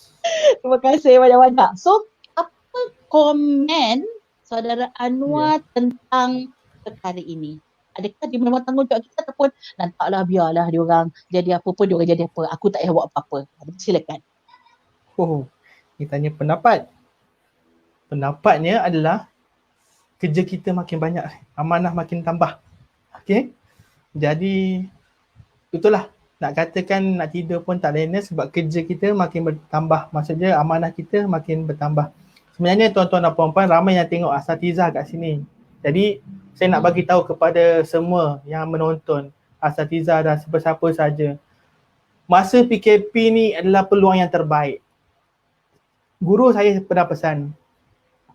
Terima kasih banyak-banyak. So, komen saudara Anwar tentang perkara ini? Adakah dia memang tanggungjawab kita ataupun lantaklah biarlah dia orang jadi apa pun dia orang jadi apa. Aku tak payah buat apa-apa. Silakan.
Oh, ni tanya pendapat. Pendapatnya adalah kerja kita makin banyak, amanah makin tambah. Okey? Jadi itulah, nak katakan nak tidur pun tak lena sebab kerja kita makin bertambah. Maksudnya amanah kita makin bertambah. Sebenarnya tuan-tuan dan puan-puan ramai yang tengok asatizah kat sini. Jadi saya nak bagi tahu kepada semua yang menonton, asatizah dan siapa-siapa saja. Masa PKP ni adalah peluang yang terbaik. Guru saya pernah pesan,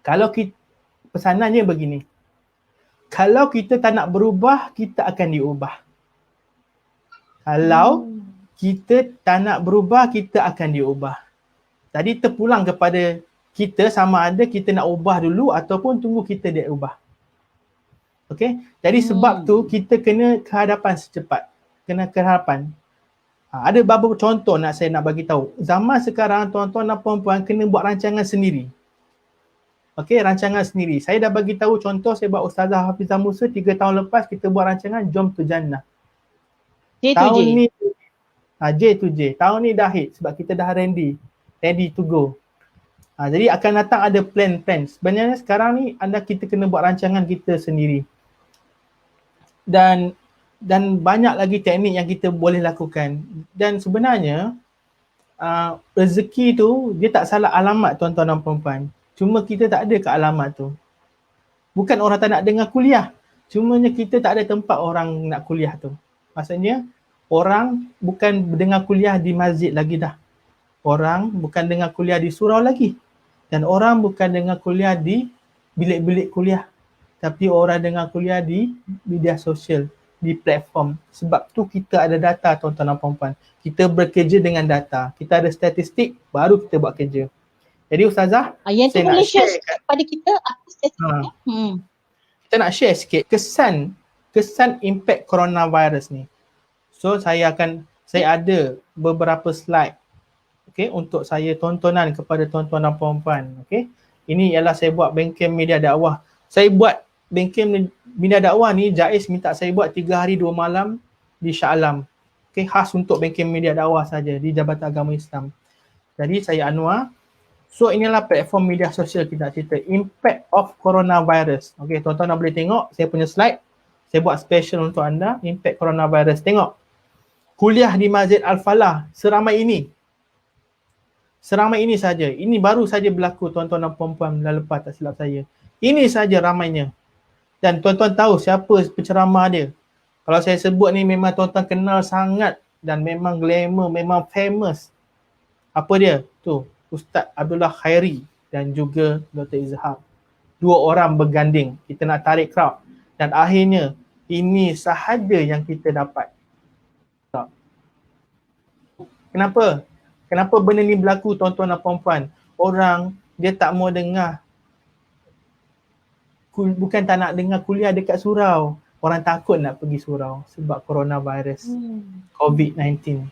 kalau kita, pesanannya begini, kalau kita tak nak berubah, kita akan diubah. Kalau kita tak nak berubah, kita akan diubah. Jadi terpulang kepada kita sama ada kita nak ubah dulu ataupun tunggu kita diubah. Okey? Jadi sebab tu kita kena ke hadapan secepat. Kena ke hadapan. Ada beberapa contoh saya nak bagi tahu. Zaman sekarang tuan-tuan dan puan-puan kena buat rancangan sendiri. Okey, rancangan sendiri. Saya dah bagi tahu contoh saya buat Ustazah Hafizah Musa 3 tahun lepas kita buat rancangan Jom to Jannah. Tahun ni J to J. Tahun ni dah hit sebab kita dah ready to go. Jadi akan datang ada plan. Sebenarnya sekarang ni kita kena buat rancangan kita sendiri. Dan banyak lagi teknik yang kita boleh lakukan. Dan sebenarnya rezeki tu dia tak salah alamat tuan-tuan dan puan-puan. Cuma kita tak ada ke alamat tu. Bukan orang tak nak dengar kuliah. Cumanya kita tak ada tempat orang nak kuliah tu. Maksudnya orang bukan dengar kuliah di masjid lagi dah. Orang bukan dengar kuliah di surau lagi. Dan orang bukan dengar kuliah di bilik-bilik kuliah. Tapi orang dengar kuliah di media sosial, di platform. Sebab tu kita ada data tuan-tuan dan puan-puan. Kita bekerja dengan data. Kita ada statistik, baru kita buat kerja. Jadi Ustazah,
yang tu
saya
boleh
nak
share kepada kita apa statistiknya?
Kita nak share sikit kesan impact coronavirus ni. So saya ada beberapa slide untuk saya tontonan kepada tuan-tuan dan puan-puan. Ini ialah saya buat Bengkel Media Dakwah. Saya buat Bengkel Media Dakwah ni Jais minta saya buat 3 hari 2 malam di Shah Alam. Khas untuk Bengkel Media Dakwah saja di Jabatan Agama Islam. Jadi saya Anwar. So inilah platform media sosial kita cerita impact of coronavirus. Tuan-tuan boleh tengok saya punya slide. Saya buat special untuk anda impact coronavirus. Tengok. Kuliah di Masjid Al-Falah seramai ini. Seramai ini saja. Ini baru saja berlaku tuan-tuan dan puan-puan bulan lepas tak silap saya. Ini saja ramainya. Dan tuan-tuan tahu siapa penceramah dia. Kalau saya sebut ni memang tuan-tuan kenal sangat dan memang glamour, memang famous. Apa dia? Tu, Ustaz Abdullah Khairi dan juga Dr. Izhar. 2 orang berganding. Kita nak tarik crowd. Dan akhirnya ini sahaja yang kita dapat. Kenapa? Kenapa benda ni berlaku tuan-tuan dan puan-puan? Orang dia tak mau dengar. Bukan tak nak dengar kuliah dekat surau. Orang takut nak pergi surau sebab coronavirus, COVID-19.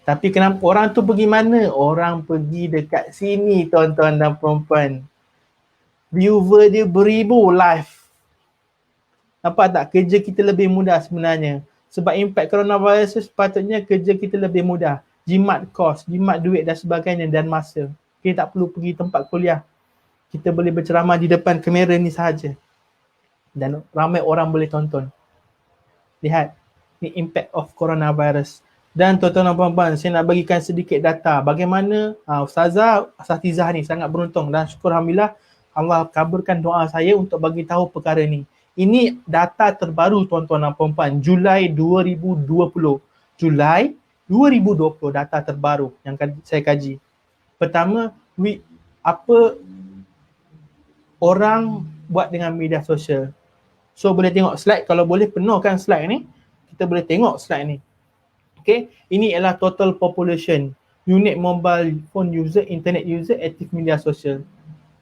Tapi kenapa orang tu pergi mana? Orang pergi dekat sini tuan-tuan dan puan-puan. Viewer dia beribu live. Nampak tak? Kerja kita lebih mudah sebenarnya. Sebab impact coronavirus sepatutnya kerja kita lebih mudah. Jimat kos, jimat duit dan sebagainya dan masa. Kita tak perlu pergi tempat kuliah. Kita boleh berceramah di depan kamera ni sahaja. Dan ramai orang boleh tonton. Lihat, ni impact of coronavirus. Dan tuan-tuan dan puan-puan, saya nak bagikan sedikit data. Bagaimana Ustazah Asatizah ni sangat beruntung dan syukur Alhamdulillah Allah kabulkan doa saya untuk bagi tahu perkara ni. Ini data terbaru tuan-tuan dan puan-puan, Julai 2020. Julai 2020 data terbaru yang saya kaji. Pertama, apa orang buat dengan media sosial. So boleh tengok slide, kalau boleh penuhkan slide ni. Kita boleh tengok slide ni. Ini ialah total population, unit mobile phone user, internet user, aktif media sosial.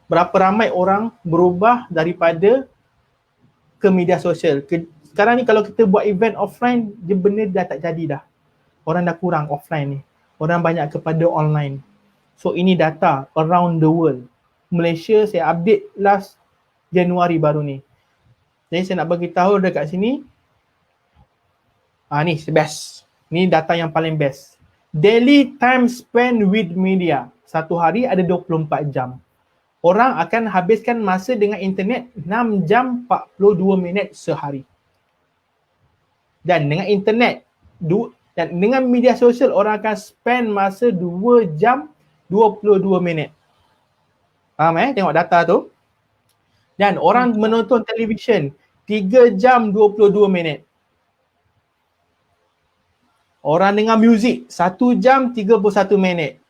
Berapa ramai orang berubah daripada ke media sosial. Sekarang ni kalau kita buat event offline, dia benda dah tak jadi dah. Orang dah kurang offline ni. Orang banyak kepada online. So ini data around the world. Malaysia saya update last Januari baru ni. Jadi saya nak bagi tahu dekat sini. Ni best. Ni data yang paling best. Daily time spent with media. Satu hari ada 24 jam. Orang akan habiskan masa dengan internet 6 jam 42 minit sehari. Dan dengan internet dan dengan media sosial orang akan spend masa 2 jam 22 minit. Faham tengok data tu. Dan orang menonton televisyen 3 jam 22 minit. Orang dengar muzik 1 jam 31 minit.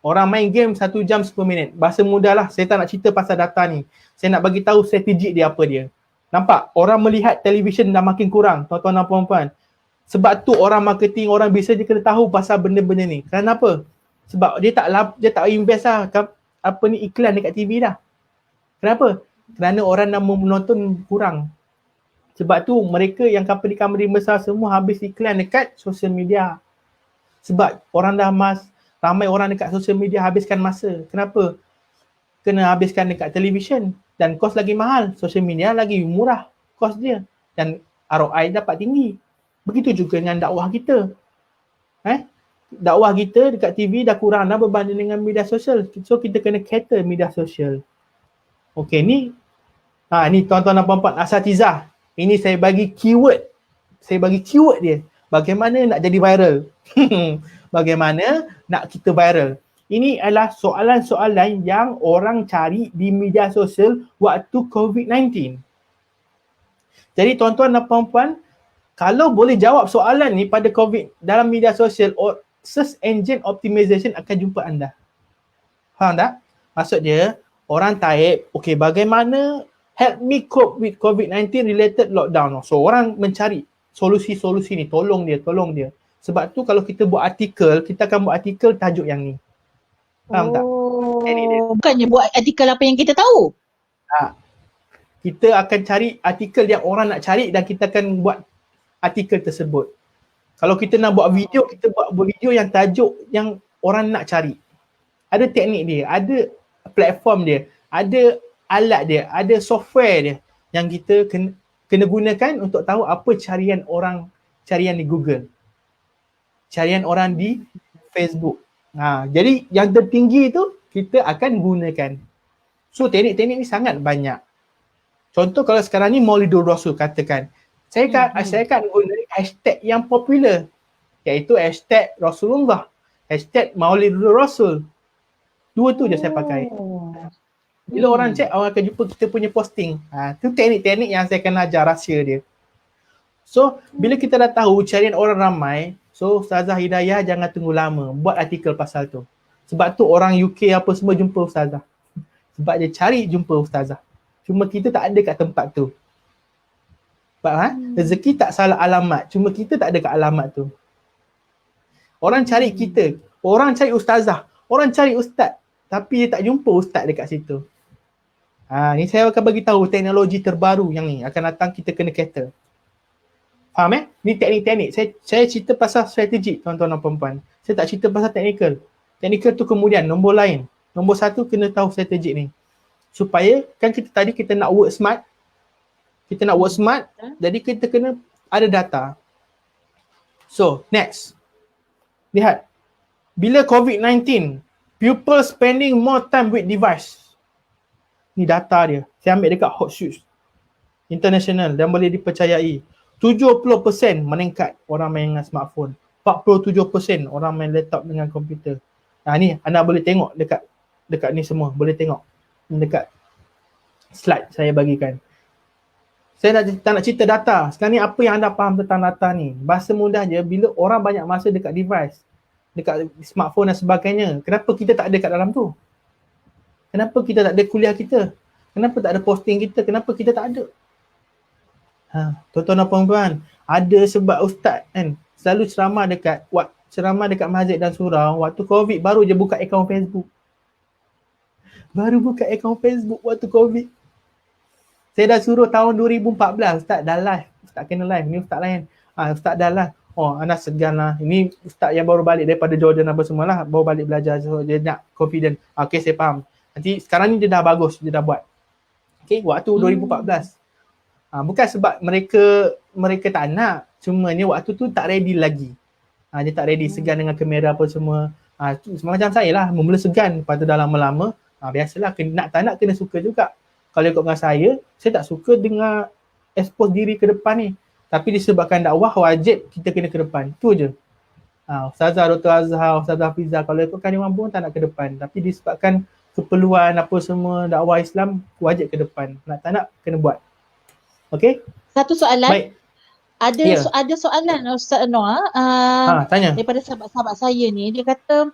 Orang main game 1 jam 10 minit. Bahasa mudah lah, saya tak nak cerita pasal data ni. Saya nak bagi tahu strategi dia apa dia. Nampak? Orang melihat televisyen dah makin kurang, tuan-tuan dan puan-puan. Sebab tu orang marketing, orang bisnes dia kena tahu pasal benda-benda ni. Kenapa? Sebab dia tak invest lah apa ni iklan dekat TV dah. Kenapa? Kerana orang nak menonton kurang. Sebab tu mereka yang company-company besar semua habis iklan dekat social media. Sebab orang dah ramai orang dekat social media habiskan masa. Kenapa? Kena habiskan dekat televisyen dan kos lagi mahal. Social media lagi murah kos dia dan ROI dapat tinggi. Begitu juga dengan dakwah kita. Dakwah kita dekat TV dah kurang dah berbanding dengan media sosial. So kita kena cater media sosial. Okey, ni tuan-tuan dan puan-puan asatizah. Ini saya bagi keyword. Saya bagi keyword dia. Bagaimana nak jadi viral? Bagaimana nak kita viral? Ini adalah soalan-soalan yang orang cari di media sosial waktu COVID-19. Jadi tuan-tuan dan puan-puan, kalau boleh jawab soalan ni pada COVID dalam media sosial, search engine optimization akan jumpa anda. Faham tak? Maksud dia, orang type, okay, bagaimana help me cope with COVID-19 related lockdown. So orang mencari solusi-solusi ni, tolong dia. Sebab tu kalau kita buat artikel, kita akan buat artikel tajuk yang ni. Faham tak?
Bukannya buat artikel apa yang kita tahu.
Kita akan cari artikel yang orang nak cari dan kita akan buat artikel tersebut. Kalau kita nak buat video, kita buat video yang tajuk yang orang nak cari. Ada teknik dia, ada platform dia, ada alat dia, ada software dia yang kita kena gunakan untuk tahu apa carian di Google. Carian orang di Facebook. Jadi yang tertinggi tu kita akan gunakan. So teknik-teknik ni sangat banyak. Contoh kalau sekarang ni Maulidur Rasul katakan, saya akan guna hashtag yang popular iaitu hashtag Rasulullah, hashtag Maulidur Rasul. Dua tu je saya pakai. Bila orang check, orang akan jumpa kita punya posting. Tu teknik-teknik yang saya akan ajar rahsia dia. So, bila kita dah tahu carian orang ramai, so Ustazah Hidayah jangan tunggu lama buat artikel pasal tu. Sebab tu orang UK apa semua jumpa Ustazah. Sebab dia cari jumpa Ustazah. Cuma kita tak ada kat tempat tu. Rezeki tak salah alamat. Cuma kita tak ada kat alamat tu. Orang cari kita. Orang cari Ustazah. Orang cari Ustaz. Tapi dia tak jumpa Ustaz dekat situ. Ni saya akan bagi tahu teknologi terbaru yang ni akan datang, kita kena cater. Faham Ni teknik-teknik. Saya cerita pasal strategi tuan-tuan dan puan-puan. Saya tak cerita pasal teknikal. Teknikal tu kemudian nombor lain. Nombor satu kena tahu strategi ni. Supaya kan kita nak work smart. Kita nak work smart. Jadi kita kena ada data. So next. Lihat. Bila COVID-19, people spending more time with device. Ni data dia. Saya ambil dekat Hot Shoes International dan boleh dipercayai. 70% meningkat orang main dengan smartphone. 47% orang main laptop dengan komputer. Ni anda boleh tengok dekat ni semua. Boleh tengok dekat slide saya bagikan. Saya tak nak cerita data. Sekarang ni apa yang anda faham tentang data ni? Bahasa mudah je, bila orang banyak masa dekat device, dekat smartphone dan sebagainya, kenapa kita tak ada kat dalam tu? Kenapa kita tak ada kuliah kita? Kenapa tak ada posting kita? Kenapa kita tak ada? Tuan-tuan dan puan-puan, ada sebab ustaz kan selalu ceramah dekat masjid dan surau. Waktu COVID baru je buka akaun Facebook. Baru buka akaun Facebook waktu COVID. Saya dah suruh tahun 2014, ustaz dah live. Ustaz kena live, ni ustaz lain. Ustaz dah live. Anda segan lah. Ini ustaz yang baru balik daripada Jordan apa semualah. Baru balik belajar. So dia nak confident. Okay, saya faham. Nanti sekarang ni dia dah bagus, dia dah buat. Okay, waktu 2014. Bukan sebab mereka tak nak, cumanya waktu tu tak ready lagi. Dia tak ready, segan dengan kamera apa semua. Macam saya lah, mula segan, lepas tu dah lama-lama, biasalah, nak tak nak kena suka juga. Kalau ikut dengan saya tak suka dengan expose diri ke depan ni. Tapi disebabkan dakwah, wajib kita kena ke depan. Tu je. Ustazah Dr. Azhar, Ustazah Hafizah, kalau ikutkan dia orang pun tak nak ke depan. Tapi disebabkan keperluan apa semua dakwah Islam, wajib ke depan. Nak tak nak, kena buat. Okay?
Satu soalan.
Baik.
Ada soalan Ustaz Anwar.
Tanya.
Daripada sahabat-sahabat saya ni, dia kata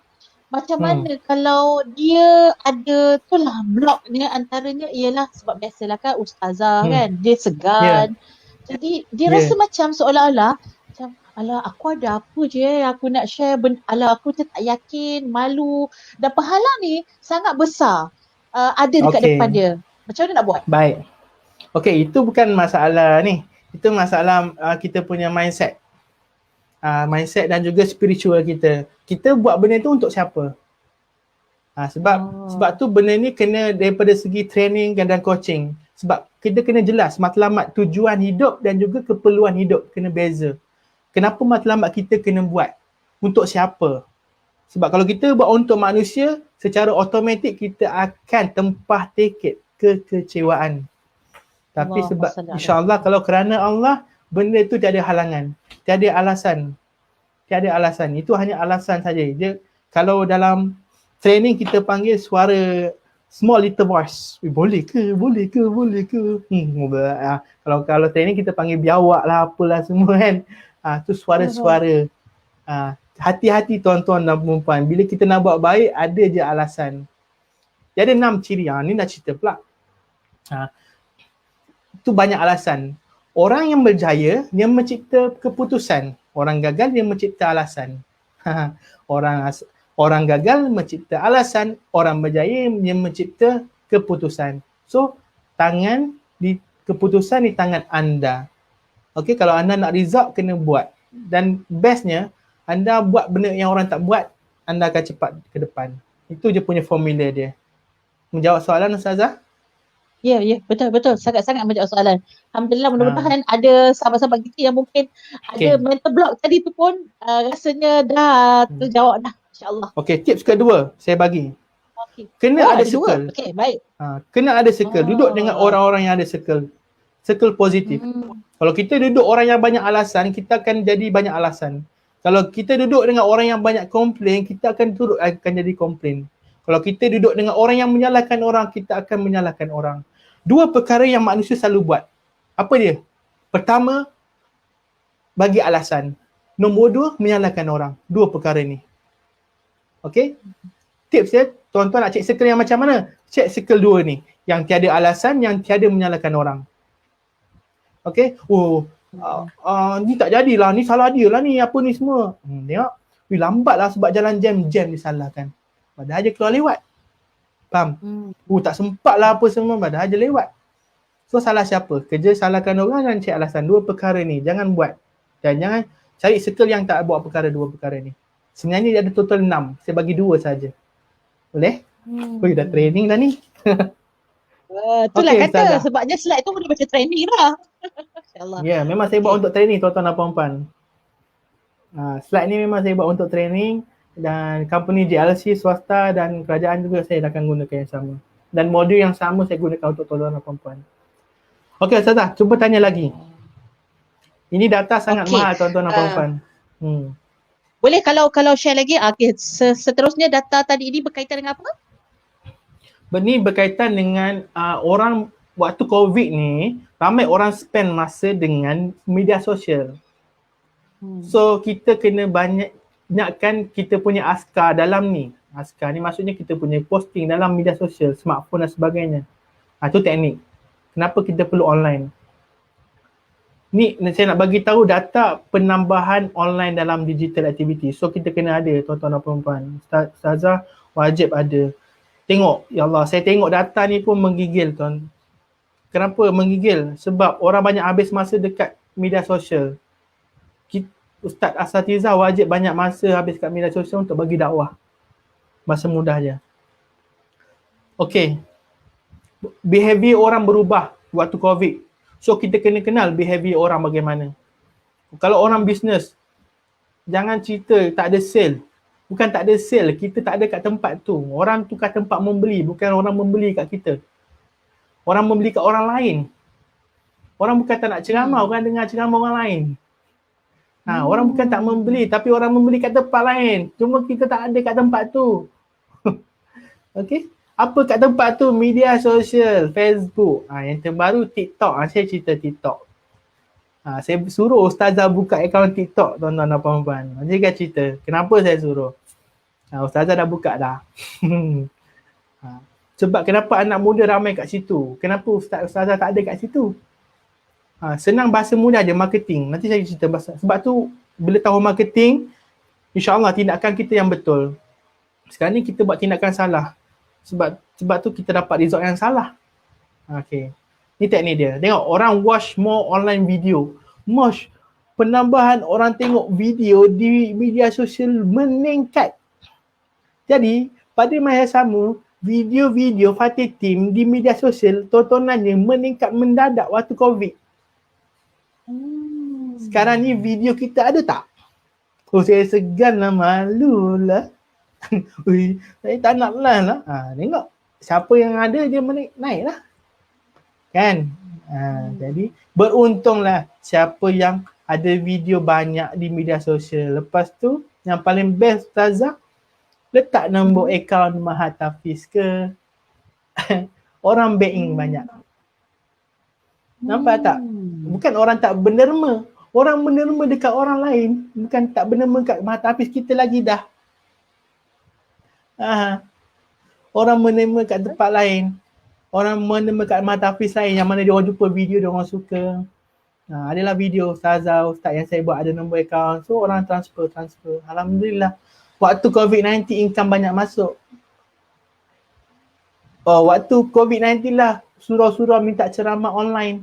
macam mana kalau dia ada tu lah bloknya, antaranya ialah sebab biasalah kan ustazah kan, dia segan. Jadi dia rasa macam seolah-olah macam alah aku ada apa je aku nak share, alah aku tak yakin, malu, dan pahala ni sangat besar ada dekat depan dia. Macam mana nak buat?
Baik. Okey, itu bukan masalah ni. Itu masalah kita punya mindset. Mindset dan juga spiritual kita. Kita buat benda tu untuk siapa? Sebab tu benda ni kena daripada segi training dan coaching. Sebab kita kena jelas matlamat tujuan hidup dan juga keperluan hidup kena beza. Kenapa matlamat kita kena buat? Untuk siapa? Sebab kalau kita buat untuk manusia, secara automatik kita akan tempah tiket kekecewaan. Tapi sebab insya-Allah kalau kerana Allah, benda tu tiada halangan, tiada alasan. Tiada alasan. Itu hanya alasan saja. Dia kalau dalam training kita panggil suara small little voice. Boleh ke? Kalau training kita panggil biawak lah apalah semua kan. Tu suara-suara. Hati-hati tuan-tuan dan perempuan. Bila kita nak buat baik, ada je alasan. Dia ada 6 ciri. Ni dah cerita pula. Itu banyak alasan. Orang yang berjaya, dia mencipta keputusan. Orang gagal, dia mencipta alasan. Orang gagal mencipta alasan, orang berjaya dia mencipta keputusan. So, keputusan di tangan anda. Okey, kalau anda nak result, kena buat. Dan bestnya, anda buat benda yang orang tak buat, anda akan cepat ke depan. Itu je punya formula dia. Menjawab soalan Ustazah?
Ya, betul. Sangat-sangat menjawab soalan. Alhamdulillah, mudah-mudahan ada sahabat-sahabat kita yang mungkin ada mental block tadi tu pun rasanya dah terjawab dah, insya-Allah.
Okey, tips kedua saya bagi. Kena ada circle.
Okey, baik.
Kena ada circle. Duduk dengan orang-orang yang ada circle. Circle positif. Kalau kita duduk orang yang banyak alasan, kita akan jadi banyak alasan. Kalau kita duduk dengan orang yang banyak komplain, kita akan jadi komplain. Kalau kita duduk dengan orang yang menyalahkan orang, kita akan menyalahkan orang. 2 perkara yang manusia selalu buat. Apa dia? Pertama, bagi alasan. Nombor 2, menyalahkan orang. 2 perkara ni. Okey? Tips dia, tuan-tuan nak cek circle yang macam mana? Cek circle 2 ni. Yang tiada alasan, yang tiada menyalahkan orang. Okey? Ni tak jadilah. Ni salah dia lah ni. Apa ni semua. Tengok. Lambatlah sebab jalan jam disalahkan. Padahal je keluar lewat. Faham? Tak sempat lah apa semua, padahal je lewat. So salah siapa? Kerja salahkan orang dan cek alasan. 2 perkara ni jangan buat. Dan jangan cari circle yang tak buat 2 perkara ni. Sebenarnya dia ada total 6. Saya bagi 2 saja. Boleh? Dah training dah ni.
Itulah okay, kata Ustazah. Sebabnya slide tu boleh baca training lah. InsyaAllah.
Ya, memang saya buat untuk training tuan-tuan dan puan-puan. Slide ni memang saya buat untuk training. Dan company JLC swasta dan kerajaan juga saya akan gunakan yang sama. Dan modul yang sama saya gunakan untuk tuan-tuan dan puan-puan. Okey Ustazah, cuba tanya lagi. Ini data sangat mahal tuan-tuan dan puan-puan.
Boleh kalau share lagi. Seterusnya data tadi ini berkaitan dengan apa?
Ini berkaitan dengan orang waktu COVID ni, ramai orang spend masa dengan media sosial. So kita kena banyakkan kita punya askar dalam ni. Askar ni maksudnya kita punya posting dalam media sosial, smartphone dan sebagainya. Itu teknik. Kenapa kita perlu online? Ni saya nak bagi tahu data penambahan online dalam digital activity. So kita kena ada tuan-tuan dan puan-puan. Ustazah wajib ada. Tengok, ya Allah, saya tengok data ni pun menggigil tuan. Kenapa menggigil? Sebab orang banyak habis masa dekat media sosial. Ustaz Asatizah wajib banyak masa habis kat media sosial untuk bagi dakwah. Masa mudah je. Okay, behavior orang berubah waktu COVID. So kita kena kenal behavior orang bagaimana. Kalau orang bisnes, jangan cerita tak ada sale. Bukan tak ada sale, kita tak ada kat tempat tu. Orang tu kat tempat membeli, bukan orang membeli kat kita. Orang membeli kat orang lain. Orang bukan tak nak ceramah, orang dengar ceramah orang lain. Orang bukan tak membeli, tapi orang membeli kat tempat lain. Cuma kita tak ada kat tempat tu. Okay? Apa kat tempat tu? Media sosial, Facebook. Yang terbaru TikTok. Saya cerita TikTok. Saya suruh Ustazah buka akaun TikTok, tuan-tuan dan puan-puan. Dia kan cerita, kenapa saya suruh? Ustazah dah buka dah. Sebab kenapa anak muda ramai kat situ? Kenapa Ustazah tak ada kat situ? Senang bahasa mudah je, marketing. Nanti saya cerita bahasa. Sebab tu, bila tahu marketing, insyaAllah tindakan kita yang betul. Sekarang ni kita buat tindakan salah. Sebab tu kita dapat result yang salah. Okay. Ni teknik dia. Tengok, orang watch more online video. Penambahan orang tengok video di media sosial meningkat. Jadi, pada masa sama, video-video Fatih Team di media sosial, tontonannya meningkat mendadak waktu COVID. Sekarang ni video kita ada tak? Saya segan lah, malu lah. Saya tak nak lah. Tengok, siapa yang ada dia naik lah. Kan? Jadi beruntunglah siapa yang ada video banyak di media sosial. Lepas tu yang paling best Ustazah, letak nombor akaun Mahat Hafiz ke. Orang back-in banyak. Nampak tak? Bukan orang tak berderma. Orang berderma dekat orang lain. Bukan tak berderma kat Mahat Hafiz kita lagi dah. Orang berderma kat tempat lain. Orang menerima kat Mahat Hafiz lain yang mana dia orang jumpa video, dia orang suka. Adalah video Ustazah, Ustaz yang saya buat ada nombor akaun. So orang transfer. Alhamdulillah. Waktu COVID-19 income banyak masuk. Waktu COVID-19 lah surau-surau minta ceramah online.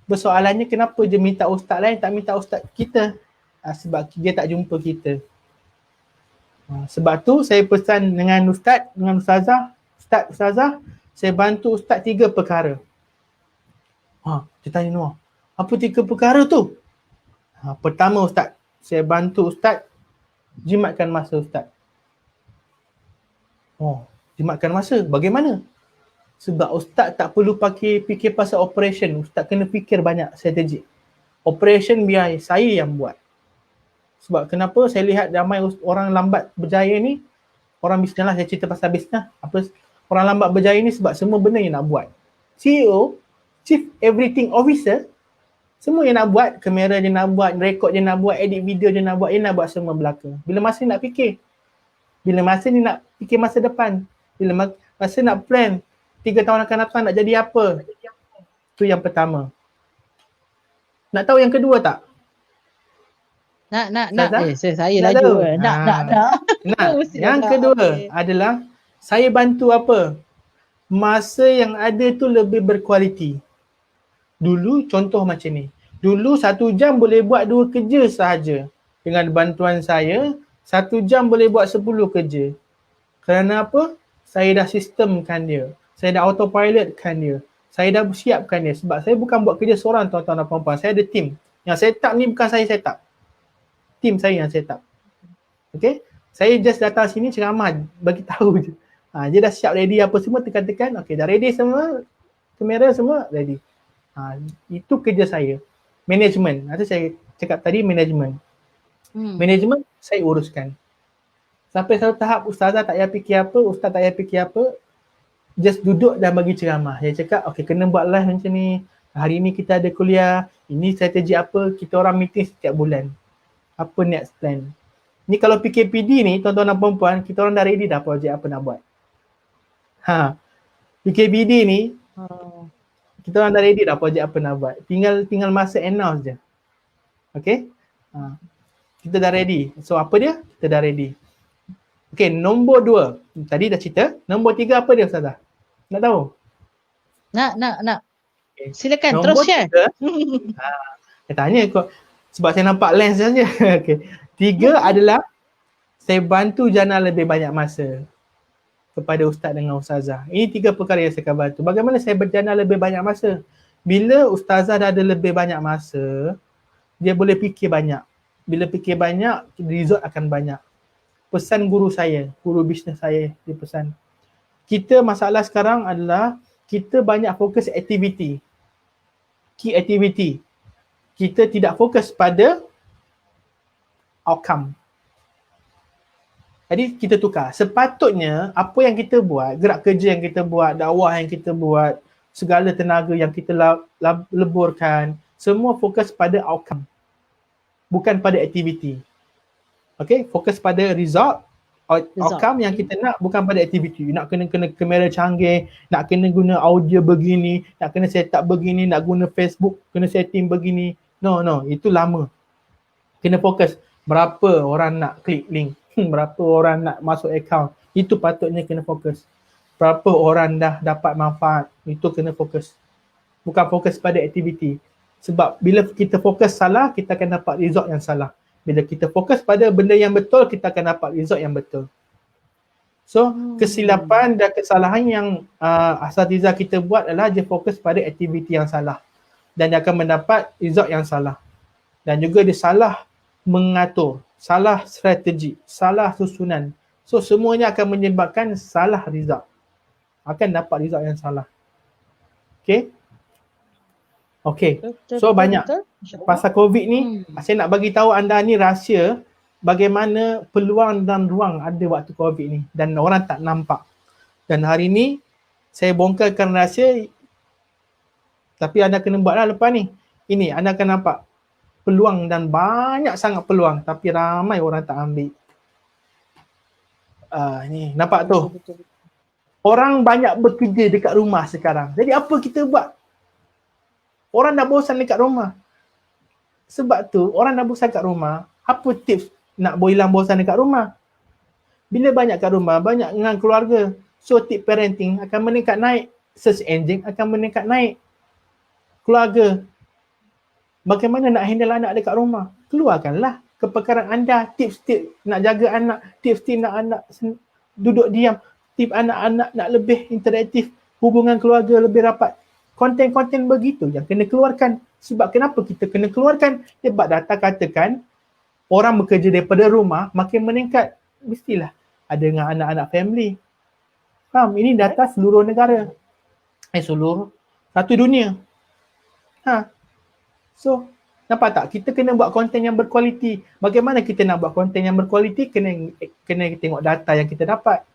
Persoalannya kenapa je minta ustaz lain tak minta ustaz kita? Sebab dia tak jumpa kita. Sebab tu saya pesan dengan ustaz, dengan Ustazah, Ustazah, saya bantu ustaz 3 perkara. Dia tanya Noah, apa 3 perkara tu? Pertama ustaz, saya bantu ustaz jimatkan masa ustaz. Jimatkan masa, bagaimana? Sebab ustaz tak perlu fikir pasal operation, ustaz kena fikir banyak strategi. Operation biar saya yang buat. Sebab kenapa saya lihat ramai orang lambat berjaya ni, orang bisnes lah, saya cerita pasal bisnes. Orang lambat berjaya ni sebab semua benda yang nak buat. CEO, Chief Everything Officer, semua yang nak buat, kamera dia nak buat, rekod dia nak buat, edit video dia nak buat, dia nak buat semua belaka. Bila masa ni nak fikir? Bila masa ni nak fikir masa depan? Bila masa nak plan 3 tahun akan datang nak jadi apa? Itu yang pertama. Nak tahu yang kedua tak?
Nak. Saya
Nak
laju.
tahu?
Nak.
Yang kedua adalah saya bantu apa? Masa yang ada tu lebih berkualiti. Dulu contoh macam ni. Dulu 1 jam boleh buat 2 kerja sahaja. Dengan bantuan saya, 1 jam boleh buat 10 kerja. Kerana apa? Saya dah sistemkan dia. Saya dah autopilotkan dia. Saya dah siapkan dia. Sebab saya bukan buat kerja seorang tuan-tuan dan puan-puan. Saya ada tim. Yang set up ni bukan saya set up. Tim saya yang set up. Okay? Saya just datang sini ceramah, bagi tahu je. Dia dah siap ready apa semua, tekan-tekan. Okay, dah ready semua. Kamera semua ready. Itu kerja saya. Management. Nanti saya cakap tadi management. Management saya uruskan. Sampai satu tahap ustazah tak payah fikir apa, ustaz tak payah fikir apa. Just duduk dan bagi ceramah. Saya cakap, okay, kena buat live macam ni. Hari ni kita ada kuliah. Ini strategi apa. Kita orang meeting setiap bulan. Apa next plan. Ni kalau PKPD ni, tuan-tuan dan puan-puan, kita orang dah ready dah projek apa nak buat. PKPD ni, kita orang dah ready dah projek apa nak buat. Tinggal masa announce je. Okay? Kita dah ready. So apa dia? Kita dah ready. Okay, nombor 2. Tadi dah cerita. Nombor 3 apa dia Ustazah? Nak tahu?
Nak.
Okay.
Silakan
Nombor
terus share.
3, saya tanya kau. Sebab saya nampak lens saja. Okay. 3 adalah saya bantu Jana lebih banyak masa. kepada ustaz dengan ustazah. Ini 3 perkara yang saya akan bantu. Bagaimana saya berjana lebih banyak masa? Bila ustazah dah ada lebih banyak masa, dia boleh fikir banyak. Bila fikir banyak, result akan banyak. Pesan guru saya, guru bisnes saya, dia pesan. Kita masalah sekarang adalah kita banyak fokus aktiviti. Key activity. Kita tidak fokus pada outcome. Jadi kita tukar. Sepatutnya apa yang kita buat, gerak kerja yang kita buat, dakwah yang kita buat, segala tenaga yang kita leburkan, semua fokus pada outcome. Bukan pada aktiviti. Okay, fokus pada result. Outcome yang kita nak bukan pada aktiviti. Nak kena kamera canggih, nak kena guna audio begini, nak kena set up begini, nak guna Facebook, kena setting begini. No, itu lama. Kena fokus berapa orang nak klik link, berapa orang nak masuk account. Itu patutnya kena fokus. Berapa orang dah dapat manfaat, itu kena fokus. Bukan fokus pada aktiviti. Sebab bila kita fokus salah, kita akan dapat result yang salah. Bila kita fokus pada benda yang betul, kita akan dapat result yang betul. So, kesilapan dan kesalahan yang asatizah kita buat adalah dia fokus pada aktiviti yang salah. Dan dia akan mendapat result yang salah. Dan juga dia salah mengatur, salah strategi, salah susunan. So, semuanya akan menyebabkan salah result. Akan dapat result yang salah. Okay? Okay, so banyak. Pasal COVID ni, saya nak bagi tahu anda ni rahsia bagaimana peluang dan ruang ada waktu COVID ni dan orang tak nampak. Dan hari ni saya bongkarkan rahsia, tapi anda kena buatlah lepas ni. Ini anda akan nampak peluang dan banyak sangat peluang tapi ramai orang tak ambil. Ni nampak tu. Orang banyak bekerja dekat rumah sekarang. Jadi apa kita buat? Orang dah bosan dekat rumah. Sebab tu orang dah bosan kat rumah, apa tips nak hilang bosan dekat rumah? Bila banyak kat rumah, banyak dengan keluarga. So tip parenting akan meningkat naik. Search engine akan meningkat naik. Keluarga. Bagaimana nak handle anak dekat rumah? Keluarkanlah kepakaran anda, tips-tips nak jaga anak, tips-tips nak anak duduk diam, tips anak-anak nak lebih interaktif, hubungan keluarga lebih rapat. Konten-konten begitu yang kena keluarkan. Sebab kenapa kita kena keluarkan? Sebab data katakan orang bekerja daripada rumah makin meningkat. Mestilah ada dengan anak-anak family. Faham? Ini data seluruh negara. Seluruh satu dunia. So, nampak tak? Kita kena buat konten yang berkualiti. Bagaimana kita nak buat konten yang berkualiti? Kena tengok data yang kita dapat.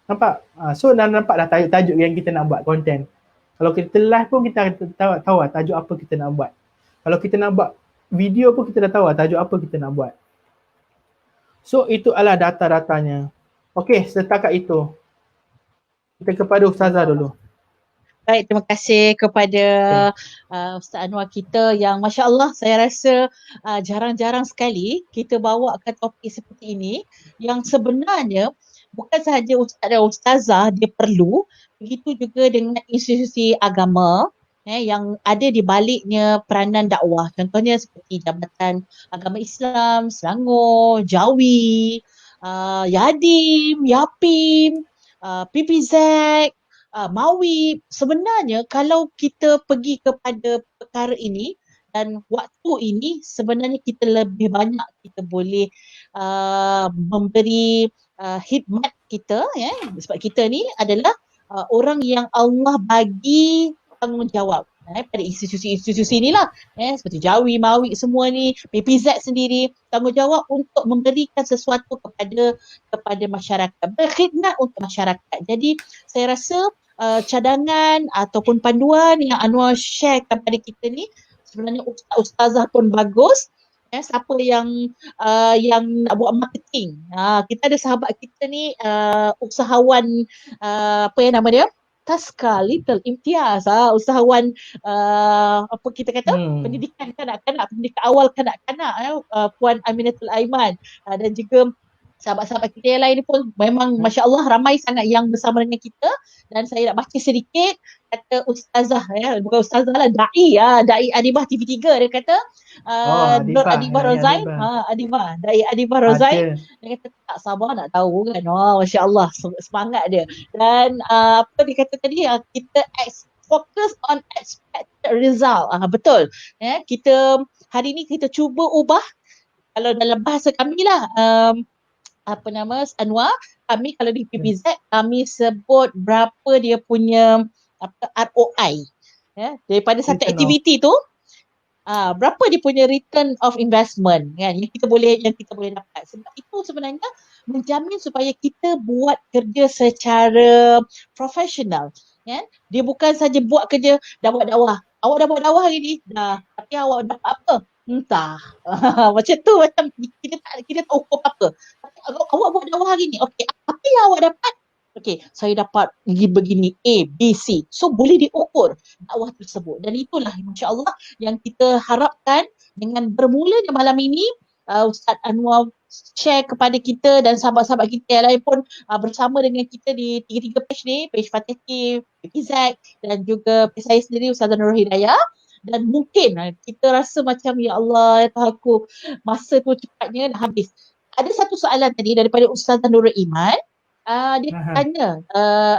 Nampak? So, dah nampak dah tajuk-tajuk yang kita nak buat konten. Kalau kita live pun kita tahu tajuk apa kita nak buat. Kalau kita nak buat video pun kita dah tahu tajuk apa kita nak buat. So itu adalah data-datanya. Okey, setakat itu. Kita kepada Ustazah dulu.
Baik, terima kasih kepada Ustaz Anwar kita yang Masya Allah saya rasa jarang-jarang sekali kita bawakan topik seperti ini yang sebenarnya bukan sahaja Ustaz dan Ustazah dia perlu, begitu juga dengan institusi agama yang ada di baliknya peranan dakwah. Contohnya seperti Jabatan Agama Islam, Selangor, Jawi, Yadim, Yapim, PPZ, Mawi. Sebenarnya kalau kita pergi kepada perkara ini dan waktu ini sebenarnya kita lebih banyak kita boleh memberi khidmat kita sebab kita ni adalah orang yang Allah bagi tanggungjawab pada institusi-institusi inilah seperti Jawi, Mawi semua ni, PPZ sendiri tanggungjawab untuk memberikan sesuatu kepada masyarakat, berkhidmat untuk masyarakat. Jadi saya rasa cadangan ataupun panduan yang Anwar share kepada kita ni sebenarnya ustazah pun bagus. Siapa yang nak buat marketing, kita ada sahabat kita ni usahawan apa yang nama dia, Taska Little Imtiaz, usahawan apa kita kata pendidikan kanak-kanak, pendidikan awal kanak-kanak, Puan Aminatul Aiman, dan juga sahabat-sahabat kita yang lain ni pun memang Masya Allah ramai sangat yang bersama dengan kita. Dan saya nak baca sedikit kata Ustazah, bukan Ustazah lah, Da'i Adibah TV3. Dia kata Nur Adibah Rozain, Da'i Adibah Rozain, dia kata tak sabar nak tahu kan. Masya Allah, semangat dia. Dan apa dia kata tadi, kita focus on expected result. Betul. Kita hari ni kita cuba ubah, kalau dalam bahasa kami lah, Anwar, kami kalau di PPZ kami sebut berapa dia punya ROI daripada satu aktiviti tu, berapa dia punya return of investment kan yang kita boleh dapat. Sebab itu sebenarnya menjamin supaya kita buat kerja secara profesional kan. Dia bukan saja buat kerja dah buat dakwah. Awak dah buat dakwah hari ni dah, tapi awak dapat apa? Entah. Macam tu, macam kita tak ukur apa. Awak buat dakwah hari ni, okey, apa yang awak dapat? Okey, saya dapat begini A, B, C. So boleh diukur dakwah tersebut. Dan itulah insya-Allah yang kita harapkan dengan bermulanya malam ini, Ustaz Anwar share kepada kita dan sahabat-sahabat kita yang lain pun bersama dengan kita di tiga-tiga page ni, page Fatih, PPZ dan juga page saya sendiri Ustazah Nurul Hidayah. Dan mungkin kita rasa macam ya Allah, ya Tuhan aku, masa tu cepatnya dah habis. Ada satu soalan tadi daripada Ustazah Nurul Iman. Dia tanya,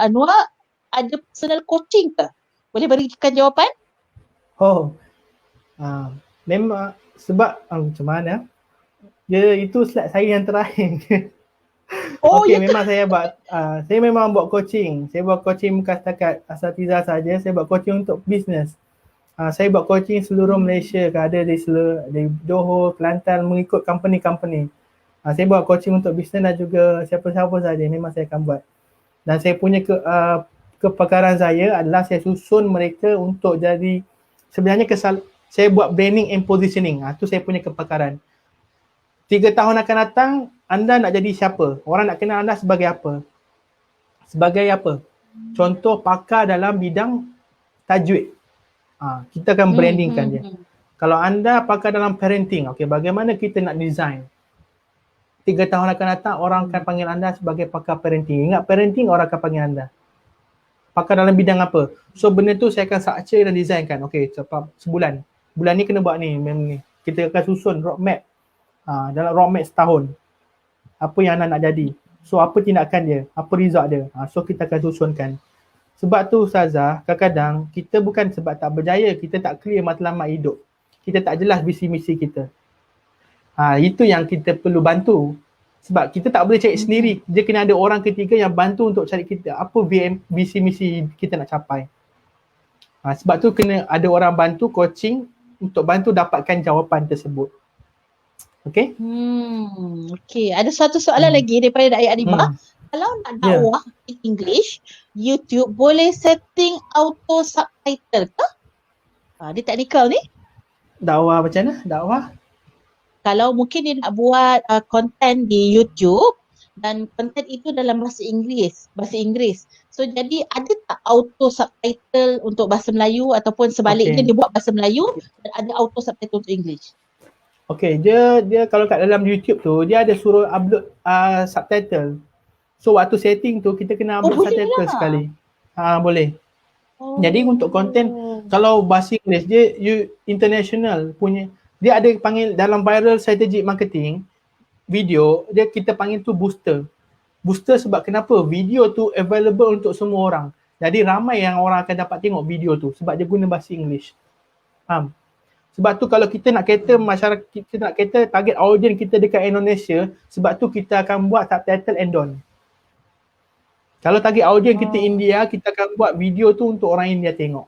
Anwar ada personal coaching ke? Boleh berikan jawapan?
Memang sebab macam mana? Dia itu slide saya yang terakhir. Okey, memang saya buat saya memang buat coaching. Saya buat coaching bukan setakat asatizah saja, saya buat coaching untuk bisnes. Saya buat coaching seluruh Malaysia, ada di Johor, Kelantan, mengikut company-company. Saya buat coaching untuk bisnes dan juga siapa-siapa saja memang saya akan buat. Dan saya punya kepakaran saya adalah saya susun mereka untuk jadi, sebenarnya saya buat branding and positioning. Itu saya punya kepakaran. 3 tahun akan datang, anda nak jadi siapa? Orang nak kenal anda sebagai apa? Sebagai apa? Contoh, pakar dalam bidang tajwid. Kita akan brandingkan dia. Kalau anda pakar dalam parenting, okey, bagaimana kita nak design? 3 tahun akan datang, orang akan panggil anda sebagai pakar parenting. Ingat, parenting orang akan panggil anda. Pakar dalam bidang apa? So benda tu saya akan structure dan designkan. Okey, sebulan. Bulan ni kena buat ni, memang ni. Kita akan susun roadmap. Dalam roadmap setahun. Apa yang anda nak jadi. So apa tindakan dia, apa result dia. So kita akan susunkan. Sebab tu Ustazah, kadang-kadang kita bukan sebab tak berjaya, kita tak clear matlamat hidup. Kita tak jelas visi misi kita. Itu yang kita perlu bantu. Sebab kita tak boleh cari sendiri. Dia kena ada orang ketiga yang bantu untuk cari kita apa visi misi kita nak capai. Sebab tu kena ada orang bantu coaching untuk bantu dapatkan jawapan tersebut. Okay?
Okay. Ada satu soalan lagi daripada Da'i Adibah. Kalau nak dakwah in English, YouTube boleh setting auto subtitle ke? Dia teknikal ni.
Dakwah macam mana? Dakwah?
Kalau mungkin dia nak buat konten di YouTube dan konten itu dalam bahasa Inggeris. So jadi ada tak auto subtitle untuk bahasa Melayu ataupun sebaliknya dia buat bahasa Melayu dan ada auto subtitle untuk English?
Okay, dia kalau kat dalam YouTube tu dia ada suruh upload subtitle. So waktu setting tu kita kena upload subtitle sekali. Boleh. Jadi untuk konten kalau bahasa Inggeris dia international punya, dia ada panggil dalam viral strategic marketing video, kita panggil tu booster. Booster sebab kenapa? Video tu available untuk semua orang. Jadi ramai yang orang akan dapat tengok video tu sebab dia guna bahasa English. Faham? Sebab tu kalau kita nak cater masyarakat, kita nak cater target audience kita dekat Indonesia, sebab tu kita akan buat subtitle add-on. Kalau target audience kita India, kita akan buat video tu untuk orang India tengok.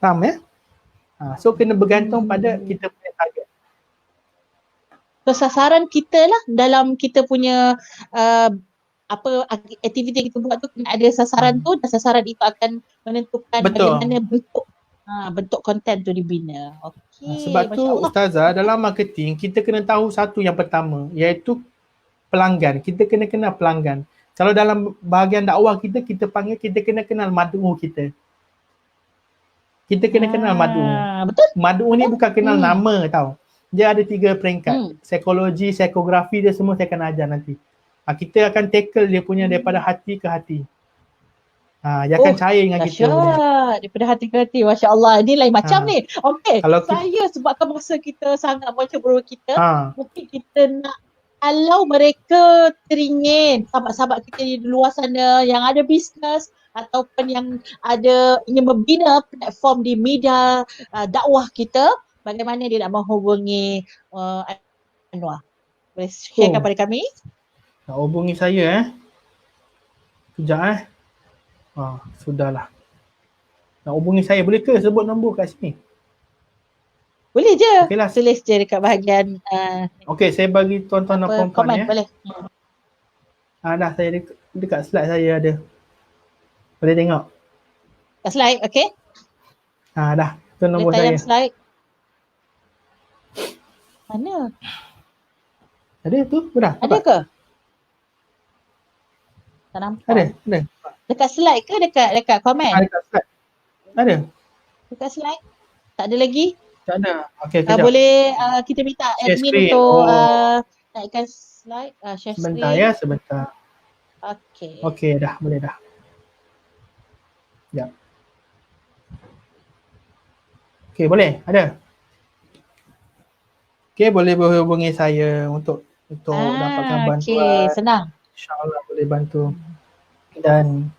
Faham ya? So kena bergantung pada kita punya target.
So sasaran kita lah dalam kita punya apa aktiviti yang kita buat tu kena ada sasaran tu, dan sasaran itu akan menentukan bagaimana bentuk konten tu dibina. Okey.
Sebab tu Ustazah, dalam marketing kita kena tahu satu yang pertama, iaitu pelanggan. Kita kena kenal pelanggan. Kalau dalam bahagian dakwah kita panggil, kita kena kenal mad'u kita. Kita kena kenal mad'u.
Betul.
Mad'u ni bukan kenal nama tau. Dia ada 3 peringkat. Psikologi, psikografi dia semua saya akan ajar nanti. Kita akan tackle dia punya daripada hati ke hati. Dia akan cair dengan kita.
Dahsyat. Daripada hati ke hati. Masya Allah. Ini lain macam ni. Okey.
Kalau
Saya sebabkan masa kita sangat macam kita, mungkin kita nak, kalau mereka teringin, sahabat-sahabat kita di luar sana yang ada bisnes ataupun yang ada ingin membina platform di media dakwah kita, bagaimana dia nak menghubungi Anwar? Boleh share kepada kami?
Nak hubungi saya Sekejap sudahlah. Nak hubungi saya, boleh ke sebut nombor kat sini?
Boleh je.
Okeylah.
Tulis je dekat bahagian
Okey, saya bagi tuan-tuan dan puan-puan
komen,
ya.
boleh.
Dah saya dekat slide saya ada. Boleh tengok.
Kat slide, okey.
Dah. Tu nombor
Boleh tayang
saya.
slide. Mana?
Ada tu? Dah.
Ada ke? Tak nampak.
Ada.
Dekat slide ke dekat komen?
Dekat slide. Ada.
Dekat slide? Tak ada lagi?
Tak ada. Okey, kejap.
Boleh kita minta
Share
admin
screen.
untuk naikkan slide, share
Sebentar
screen.
ya, sebentar.
Okey.
Okey, dah. Boleh dah. Ya. Okey, boleh? Ada? Okey, boleh hubungi saya untuk dapatkan bantuan.
Okey, senang.
InsyaAllah boleh bantu. Dan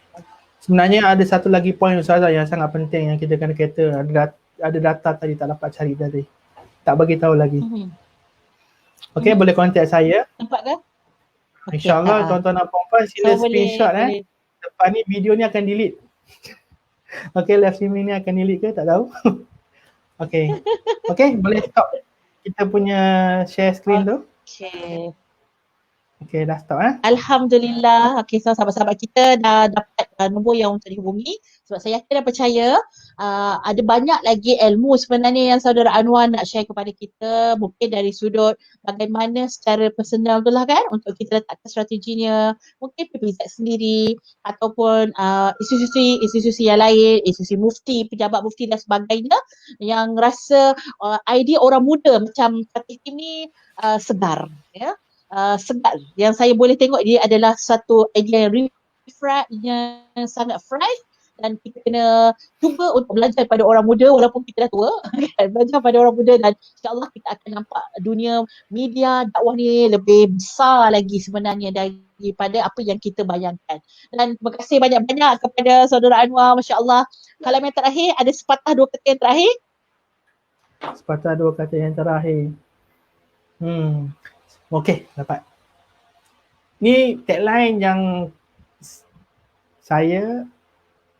sebenarnya ada satu lagi poin Ustazah yang sangat penting yang kita kena kata. Ada data tadi tak dapat cari tadi. Tak bagi tahu lagi. Okey, boleh kontak saya.
Nampak ke?
InsyaAllah tuan-tuan dan puan-puan sila screenshot Lepas ni video ni akan delete. Okey, live streaming ni akan delete ke? Tak tahu. Okey. Okey, boleh stop kita punya share screen tu.
Okey.
Okey, dah stop
Alhamdulillah. Okey, so sahabat-sahabat kita dah dapat nombor yang untuk dihubungi. Sebab saya yakin dan percaya ada banyak lagi ilmu sebenarnya yang saudara Anwar nak share kepada kita. Mungkin dari sudut bagaimana secara personal tu lah kan, untuk kita letakkan strateginya. Mungkin PPZ sendiri ataupun institusi yang lain, institusi mufti, pejabat mufti dan sebagainya yang rasa idea orang muda macam Fatih ni segar. Ya. Segar. Yang saya boleh tengok dia adalah satu idea yang sangat fresh dan kita kena cuba untuk belajar pada orang muda walaupun kita dah tua. Belajar pada orang muda dan insyaAllah kita akan nampak dunia media dakwah ni lebih besar lagi sebenarnya daripada apa yang kita bayangkan. Dan terima kasih banyak-banyak kepada saudara Anwar, masya-Allah. Kalau yang terakhir ada sepatah dua kata yang terakhir.
Sepatah dua kata yang terakhir. Okey, dapat. Ni tagline yang saya,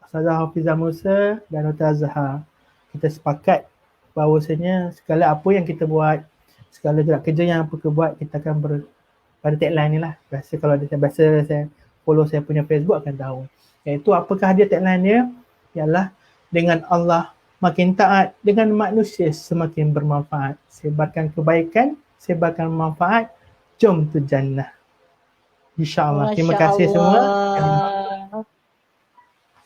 Ustazah Hafizah Musa dan Dr. Azhar, kita sepakat bahawasanya segala apa yang kita buat, segala gerak kerja yang apa kita buat, kita akan pada tagline ni lah. Biasa kalau saya follow saya punya Facebook akan tahu. Iaitu apakah dia tagline dia? Ialah dengan Allah makin taat, dengan manusia semakin bermanfaat. Sebarkan kebaikan, sebarkan manfaat, jom tu jannah. InsyaAllah. Terima kasih semua.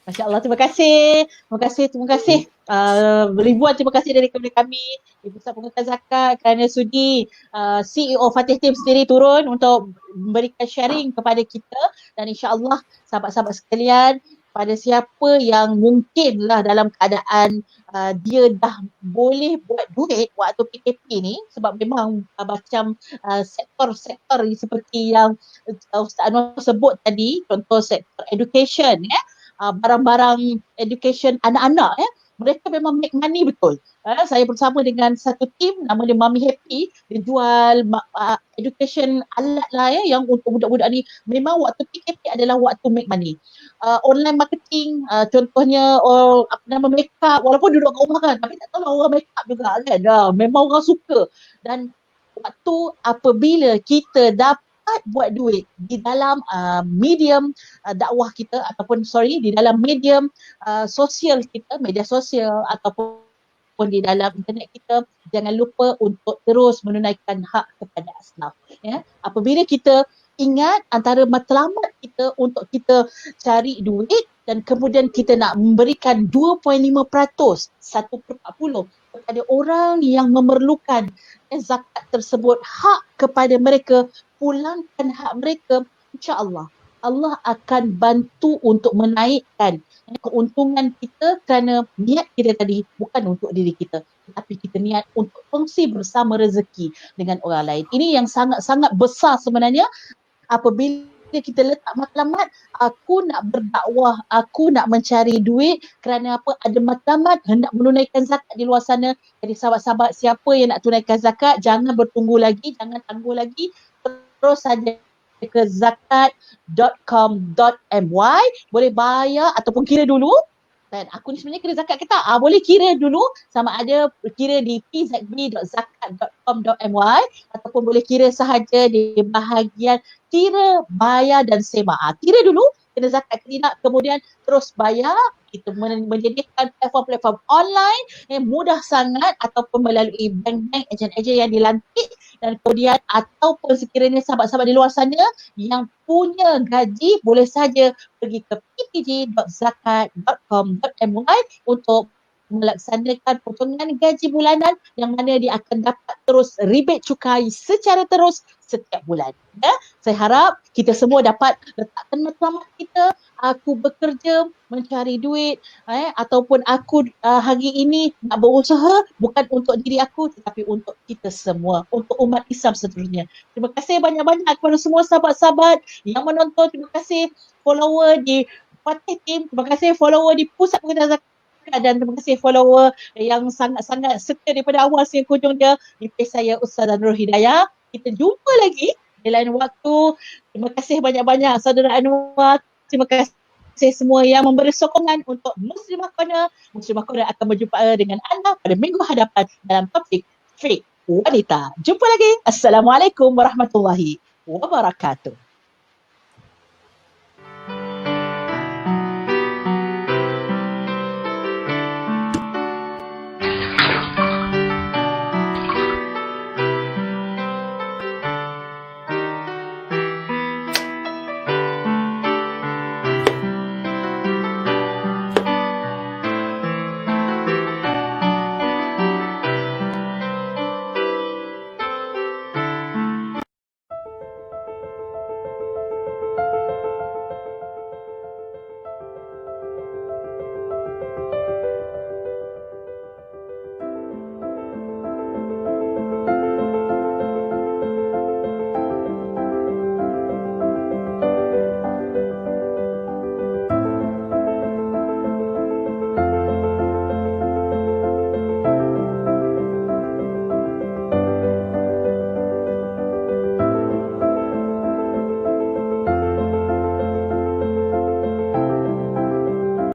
Masya Allah, terima kasih. Terima kasih. Ribuan terima kasih dari kami di Pusat Pengurusan Zakat kerana sudi CEO Fatih Team sendiri turun untuk memberikan sharing kepada kita. Dan insyaAllah sahabat-sahabat sekalian, pada siapa yang mungkinlah dalam keadaan dia dah boleh buat duit waktu PKP ni, sebab memang macam sektor-sektor seperti yang Ustaz Anwar sebut tadi, contoh sektor education barang-barang education anak-anak mereka memang make money betul. Saya bersama dengan satu tim nama dia Mami Happy, dia jual education alat lah yang untuk budak-budak ni. Memang waktu PKP adalah waktu make money. Online marketing, contohnya make up, walaupun duduk kat rumah kan, tapi tak tahu orang make up juga kan. Memang orang suka. Dan waktu apabila kita dapat buat duit di dalam medium dakwah kita ataupun di dalam medium sosial kita, media sosial ataupun di dalam internet kita, jangan lupa untuk terus menunaikan hak kepada aslaf. Apabila kita ingat antara matlamat kita untuk kita cari duit dan kemudian kita nak memberikan 2.5%, 1/40 kepada kepada orang yang memerlukan zakat tersebut, hak kepada mereka, pulangkan hak mereka, insya-Allah Allah akan bantu untuk menaikkan keuntungan kita kerana niat kita tadi bukan untuk diri kita, tetapi kita niat untuk kongsi bersama rezeki dengan orang lain. Ini yang sangat-sangat besar sebenarnya apabila kita letak matlamat, aku nak berdakwah, aku nak mencari duit kerana apa? Ada matlamat hendak menunaikan zakat di luar sana. Jadi sahabat-sahabat siapa yang nak tunaikan zakat, jangan bertunggu lagi, jangan tangguh lagi. Terus saja ke zakat.com.my, boleh bayar ataupun kira dulu. Dan aku ni sebenarnya kira zakat ke tak? Boleh kira dulu sama ada kira di pzb.zakat.com.my ataupun boleh kira sahaja di bahagian kira, bayar dan semak. Kira dulu kena zakat ke tidak, kemudian terus bayar. Kita menjadikan platform-platform online yang mudah sangat ataupun melalui bank-bank, ejen-ejen yang dilantik, dan kemudian ataupun sekiranya sahabat-sahabat di luar sana yang punya gaji boleh saja pergi ke ppj.zakat.com.my untuk melaksanakan potongan gaji bulanan yang mana dia akan dapat terus rebate cukai secara terus setiap bulan. Ya, saya harap kita semua dapat letakkan matlamat kita. Aku bekerja mencari duit, ataupun aku hari ini nak berusaha bukan untuk diri aku tetapi untuk kita semua, untuk umat Islam seterusnya. Terima kasih banyak-banyak kepada semua sahabat-sahabat yang menonton. Terima kasih follower di Fatih Team, terima kasih follower di Pusat Pengajaran Zakat, dan terima kasih follower yang sangat-sangat setia daripada awal sehingga hujung dia di page saya Ustazah Nurul Hidayah. Kita jumpa lagi di lain waktu. Terima kasih banyak-banyak saudara Anwar. Terima kasih semua yang memberi sokongan untuk Muslimah Corner. Muslimah Corner akan berjumpa dengan anda pada minggu hadapan dalam topik Fik Wanita. Jumpa lagi. Assalamualaikum warahmatullahi wabarakatuh.